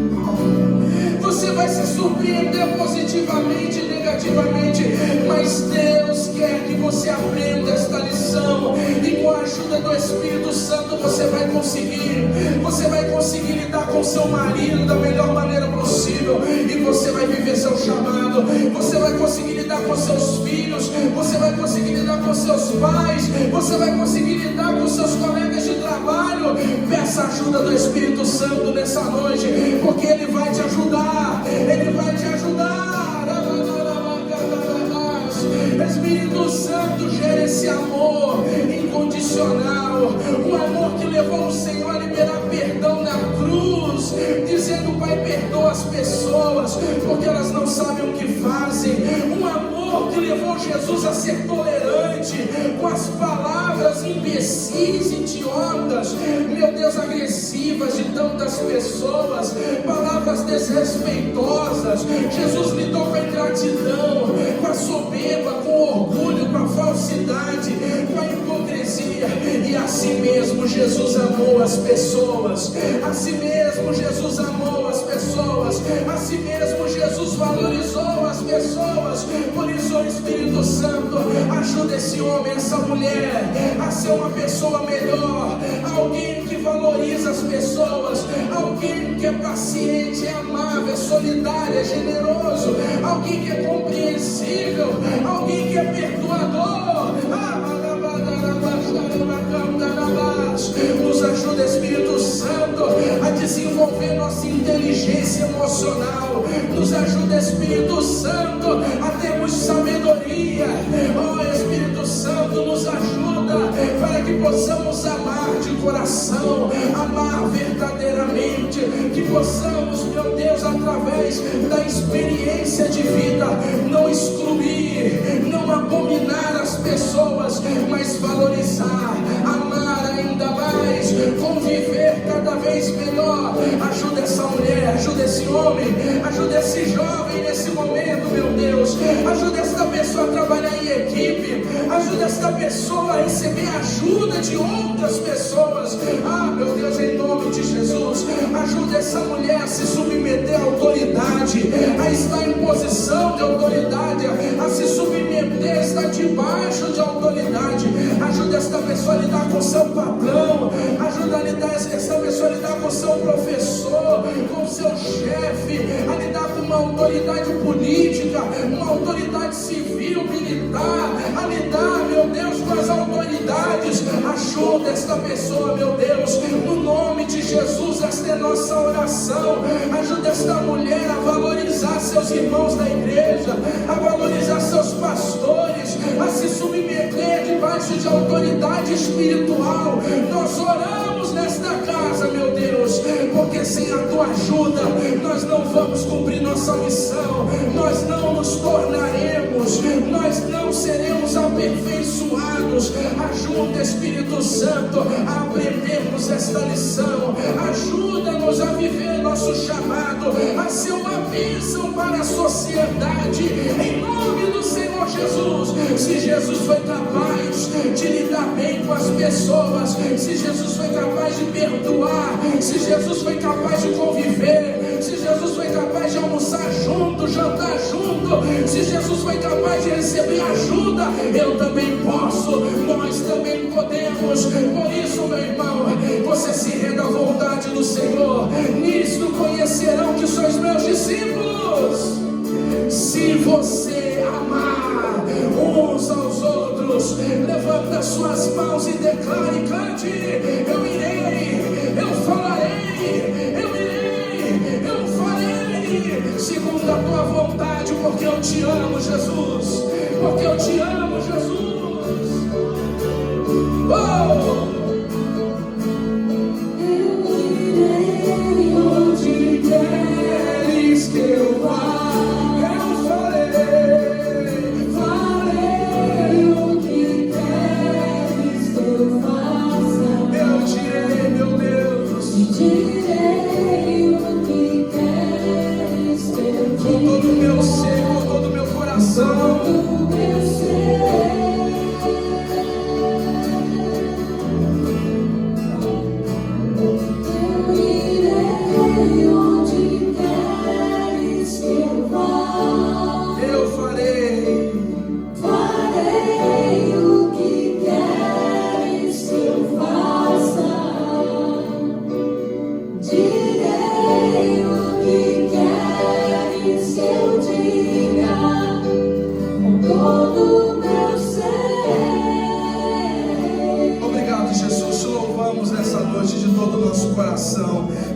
Você vai se surpreender positivamente e negativamente, mas Deus quer que você aprenda esta lição, e com a ajuda do Espírito Santo você vai conseguir lidar com seu marido da melhor maneira possível, e você vai viver seu chamado. Você vai conseguir lidar com seus filhos, você vai conseguir lidar com seus pais, você vai conseguir lidar com seus colegas de trabalho. Peça ajuda do Espírito Santo nessa noite, porque Ele vai te ajudar, Ele vai te ajudar. Espírito Santo gera esse amor incondicional, um amor que levou o Senhor a liberar perdão na cruz, dizendo: Pai, perdoa as pessoas, porque elas não sabem o que fazem. Um amor que levou Jesus a ser tolerante com as palavras imbecis, idiotas, meu Deus, agressivas de tantas pessoas, palavras desrespeitosas. Jesus lidou com a ingratidão, com a soberba, com o orgulho, com a falsidade, com a hipocrisia, e assim mesmo Jesus amou as pessoas, assim mesmo Jesus amou as pessoas, assim mesmo Jesus valorizou as pessoas. Por isso, o Espírito Santo ajuda esse homem, essa mulher a ser uma pessoa melhor, alguém que valoriza as pessoas, alguém que é paciente, é amável, é solidário, é generoso, alguém que é compreensível, alguém que é perdoador. Nos ajuda, Espírito Santo, a desenvolver nossa inteligência emocional. Nos ajuda, Espírito Santo, a termos sabedoria. Oh, Espírito Santo, nos ajuda para que possamos amar de coração, amar verdadeiramente, que possamos, meu Deus, através da experiência de vida, não excluir, não abominar as pessoas, mas valorizar, amar ainda mais, conviver cada vez melhor. Ajuda essa mulher, ajuda esse homem, ajuda esse jovem nesse momento, meu Deus. Ajuda esta pessoa a trabalhar em equipe, ajuda esta pessoa a receber ajuda de outras pessoas. Meu Deus, em nome de Jesus, ajuda essa mulher a se submeter à autoridade, a estar em posição de autoridade, a se submeter, a estar debaixo de autoridade. Ajuda esta pessoa a lidar com seu patrão, ajuda esta pessoa a lidar com seu professor, com seu chefe, a lidar com uma autoridade política, uma autoridade civil, militar, a lidar, meu Deus, com as autoridades. Ajuda esta pessoa, meu Deus, no nome de Jesus. Esta é nossa oração. Ajuda esta mulher a valorizar seus irmãos da igreja, a valorizar seus pastores, a se submeter debaixo de autoridade espiritual. Nós oramos nesta casa, meu Deus, porque sem a tua ajuda nós não vamos cumprir nossa missão, nós não nos tornaremos, nós não seremos aperfeiçoados. Ajuda, Espírito Santo, a aprendermos esta lição. Ajuda-nos a viver nosso chamado, a ser uma bênção para a sociedade, em nome do Senhor Jesus. Se Jesus foi capaz de lidar bem com as pessoas, se Jesus foi capaz de perdoar, se Jesus foi capaz de conviver, se Jesus foi capaz de almoçar junto, jantar junto, Se Jesus foi capaz de receber ajuda, eu também posso, nós também podemos. Por isso, meu irmão, você se renda à vontade do Senhor. Nisto conhecerão que sois meus discípulos, se você amar uns aos outros. Levanta suas mãos e declare, cante: eu irei, eu falarei, eu irei, eu farei, segundo a tua vontade, porque eu te amo, Jesus, porque eu te amo, Jesus. Oh!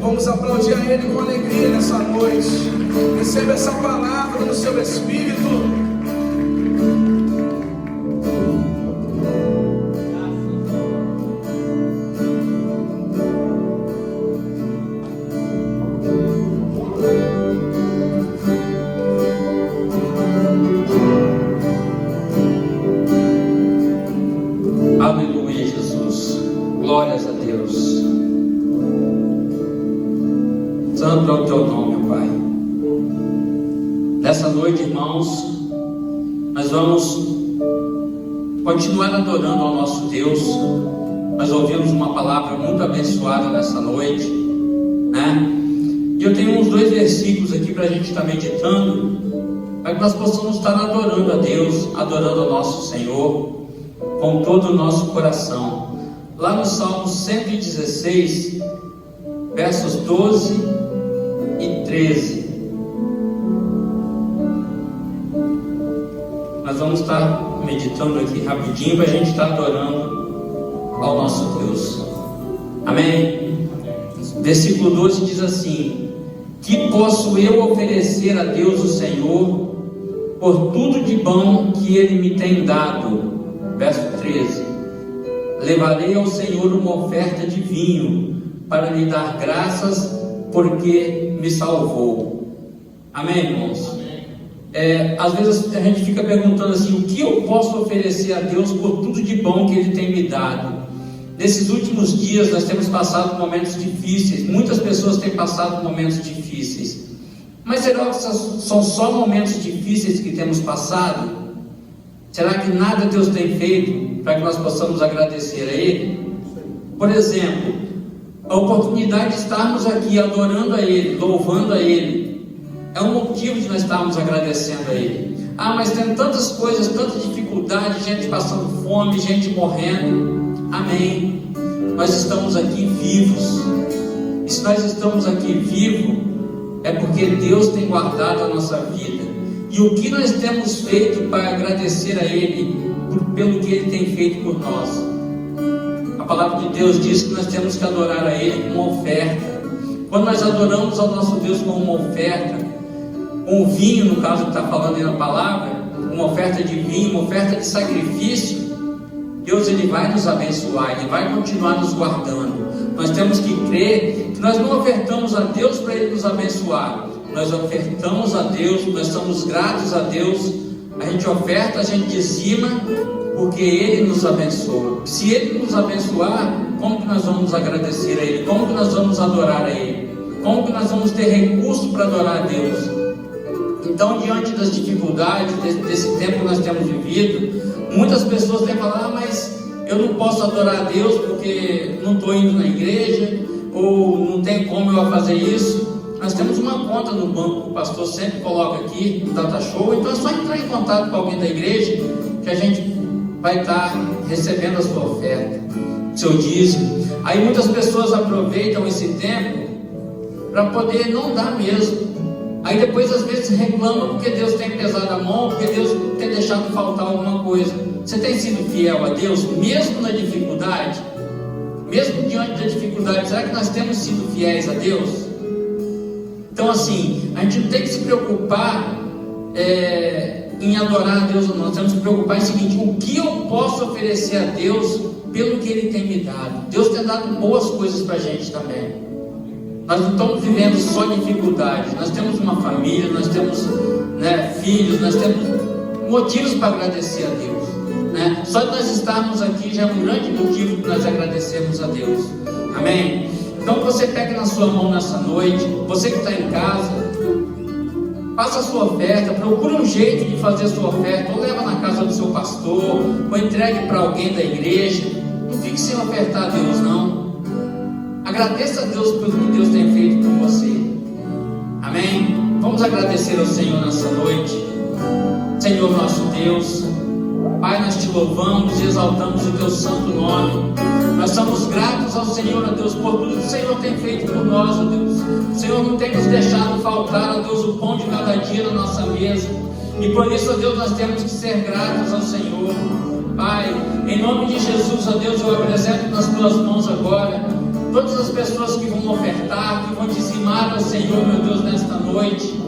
Vamos aplaudir a Ele com alegria nessa noite. Receba essa palavra no seu espírito. Aleluia, Jesus. Glórias a Deus. Santo é o teu nome, Pai. Nessa noite, irmãos, nós vamos continuar adorando ao nosso Deus. Nós ouvimos uma palavra muito abençoada nessa noite, né? E eu tenho uns 2 versículos aqui para a gente estar meditando, para que nós possamos estar adorando a Deus, adorando ao nosso Senhor com todo o nosso coração. Lá no Salmo 116, versos 12 e 13. Nós vamos estar meditando aqui rapidinho para a gente estar adorando ao nosso Deus. Amém? Versículo 12 diz assim: que posso eu oferecer a Deus o Senhor por tudo de bom que Ele me tem dado? Verso 13: levarei ao Senhor uma oferta de vinho para lhe dar graças, porque me salvou. Amém, irmãos? Às vezes a gente fica perguntando assim: o que eu posso oferecer a Deus por tudo de bom que Ele tem me dado? Nesses últimos dias nós temos passado momentos difíceis. Muitas pessoas têm passado momentos difíceis. Mas será que são só momentos difíceis que temos passado? Será que nada Deus tem feito para que nós possamos agradecer a Ele? Por exemplo, a oportunidade de estarmos aqui adorando a Ele, louvando a Ele, é um motivo de nós estarmos agradecendo a Ele. Ah, mas tem tantas coisas, tanta dificuldade, gente passando fome, gente morrendo. Amém. Nós estamos aqui vivos. E se nós estamos aqui vivos, é porque Deus tem guardado a nossa vida. E o que nós temos feito para agradecer a Ele pelo que Ele tem feito por nós? A palavra de Deus diz que nós temos que adorar a Ele com uma oferta. Quando nós adoramos ao nosso Deus com uma oferta, com o vinho, no caso que está falando aí na palavra, uma oferta de vinho, uma oferta de sacrifício, Deus Ele vai nos abençoar, Ele vai continuar nos guardando. Nós temos que crer que nós não ofertamos a Deus para Ele nos abençoar. Nós ofertamos a Deus, nós somos gratos a Deus. A gente oferta, a gente dizima, porque Ele nos abençoa. Se Ele nos abençoar, como que nós vamos agradecer a Ele? Como que nós vamos adorar a Ele? Como que nós vamos ter recurso para adorar a Deus? Então, diante das dificuldades desse tempo que nós temos vivido, muitas pessoas têm falado: mas eu não posso adorar a Deus porque não estou indo na igreja, ou não tem como eu fazer isso. Nós temos uma conta no banco que o pastor sempre coloca aqui, no Data Show. Então é só entrar em contato com alguém da igreja que a gente vai estar recebendo a sua oferta, seu dízimo. Aí muitas pessoas aproveitam esse tempo para poder não dar mesmo. Aí depois às vezes reclamam porque Deus tem pesado a mão, porque Deus tem deixado faltar alguma coisa. Você tem sido fiel a Deus mesmo na dificuldade? Mesmo diante da dificuldade, será que nós temos sido fiéis a Deus? Então assim, a gente não tem que se preocupar em adorar a Deus ou não. Nós temos que se preocupar em seguinte: o que eu posso oferecer a Deus pelo que Ele tem me dado? Deus tem dado boas coisas para a gente também. Nós não estamos vivendo só dificuldades. Nós temos uma família, nós temos filhos, nós temos motivos para agradecer a Deus, Só de nós estarmos aqui já é um grande motivo que nós agradecemos a Deus. Amém? Então você pega na sua mão nessa noite, você que está em casa, faça a sua oferta, procure um jeito de fazer a sua oferta, ou leva na casa do seu pastor, ou entregue para alguém da igreja. Não fique sem ofertar a Deus, não. Agradeça a Deus pelo que Deus tem feito por você. Amém? Vamos agradecer ao Senhor nessa noite. Senhor nosso Deus, Pai, nós te louvamos e exaltamos o teu santo nome. Nós somos gratos ao Senhor, ó Deus, por tudo que o Senhor tem feito por nós, ó Deus. O Senhor não tem nos deixado faltar, ó Deus, o pão de cada dia na nossa mesa. E por isso, ó Deus, nós temos que ser gratos ao Senhor. Pai, em nome de Jesus, ó Deus, eu apresento nas tuas mãos agora todas as pessoas que vão ofertar, que vão dizimar ao Senhor, meu Deus, nesta noite.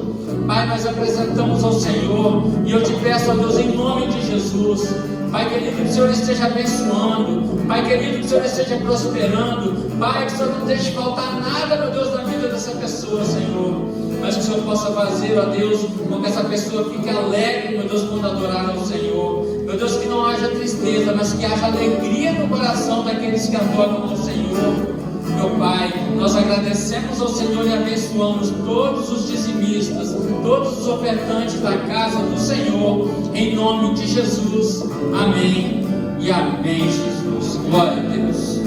Pai, nós apresentamos ao Senhor, e eu te peço, ó Deus, em nome de Jesus, Pai querido, que o Senhor esteja abençoando, Pai querido, que o Senhor esteja prosperando, Pai, que o Senhor não deixe faltar nada, meu Deus, na vida dessa pessoa, Senhor, mas que o Senhor possa fazer, ó Deus, com que essa pessoa fique alegre, meu Deus, quando adorar ao Senhor, meu Deus, que não haja tristeza, mas que haja alegria no coração daqueles que adoram ao Senhor. Meu Pai, nós agradecemos ao Senhor e abençoamos todos os dizimistas, todos os ofertantes da casa do Senhor, em nome de Jesus. Amém e amém, Jesus. Glória a Deus.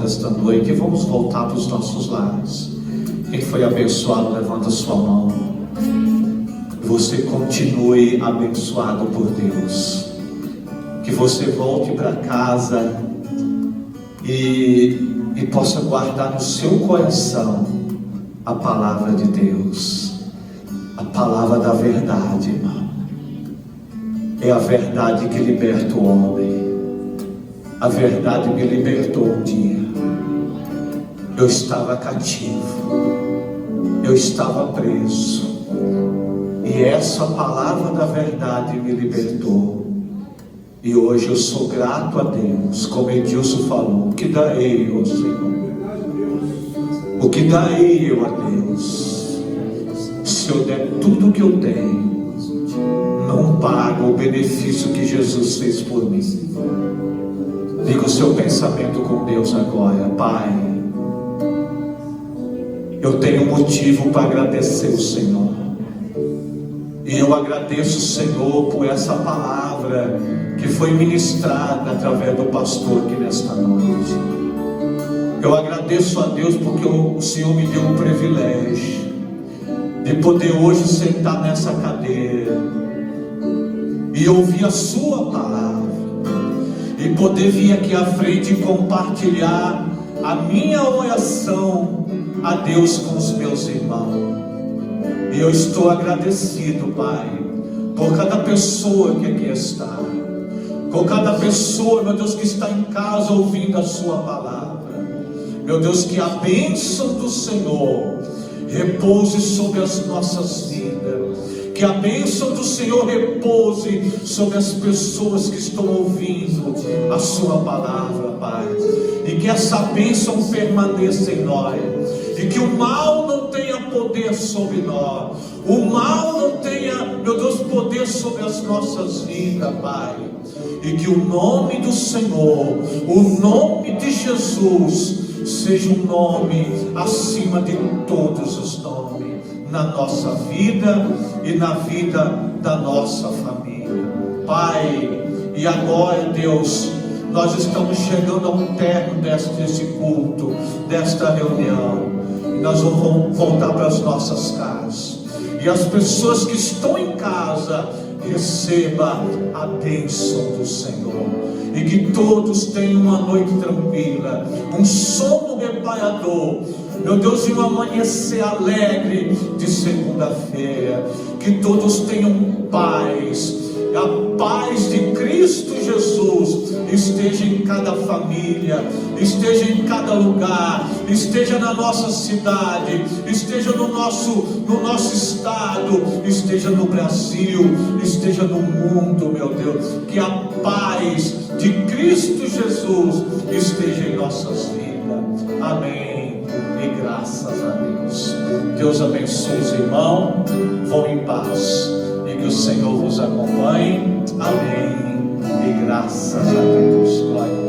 Desta noite, e vamos voltar para os nossos lares. Quem foi abençoado, levanta a sua mão. Você continue abençoado por Deus. Que você volte para casa e possa guardar no seu coração a palavra de Deus, a palavra da verdade, irmão. É a verdade que liberta o homem. A verdade me libertou um dia. Eu estava cativo, eu estava preso, e essa palavra da verdade me libertou. E hoje eu sou grato a Deus, como Edilson falou. O que darei eu, Senhor? O que darei eu a Deus? Se eu der tudo que eu tenho, não pago o benefício que Jesus fez por mim. Liga o seu pensamento com Deus agora. Pai, eu tenho motivo para agradecer o Senhor. E eu agradeço, Senhor, por essa palavra que foi ministrada através do pastor aqui nesta noite. Eu agradeço a Deus porque o Senhor me deu o privilégio de poder hoje sentar nessa cadeira e ouvir a sua palavra, e poder vir aqui à frente e compartilhar a minha oração a Deus com os meus irmãos. E eu estou agradecido, Pai, por cada pessoa que aqui está, por cada pessoa, meu Deus, que está em casa ouvindo a sua palavra. Meu Deus, que a bênção do Senhor repouse sobre as nossas vidas, que a bênção do Senhor repouse sobre as pessoas que estão ouvindo a sua palavra, Pai, e que essa bênção permaneça em nós, e que o mal não tenha poder sobre nós, o mal não tenha, meu Deus, poder sobre as nossas vidas, Pai, e que o nome do Senhor, o nome de Jesus, seja um nome acima de todos os nomes, na nossa vida e na vida da nossa família, Pai. E agora, Deus, nós estamos chegando ao término deste culto, desta reunião, e nós vamos voltar para as nossas casas, e as pessoas que estão em casa recebam a bênção do Senhor, e que todos tenham uma noite tranquila, um sono reparador, meu Deus, e um amanhecer alegre de segunda-feira. Que todos tenham paz, a paz de Cristo Jesus esteja em cada família, esteja em cada lugar, esteja na nossa cidade, esteja no nosso estado, esteja no Brasil, esteja no mundo, meu Deus. Que a paz de Cristo Jesus esteja em nossas vidas. Amém. E graças a Deus. Deus abençoe os irmãos. Vão em paz. E que o Senhor vos acompanhe. Amém. E graças a Deus. Glória.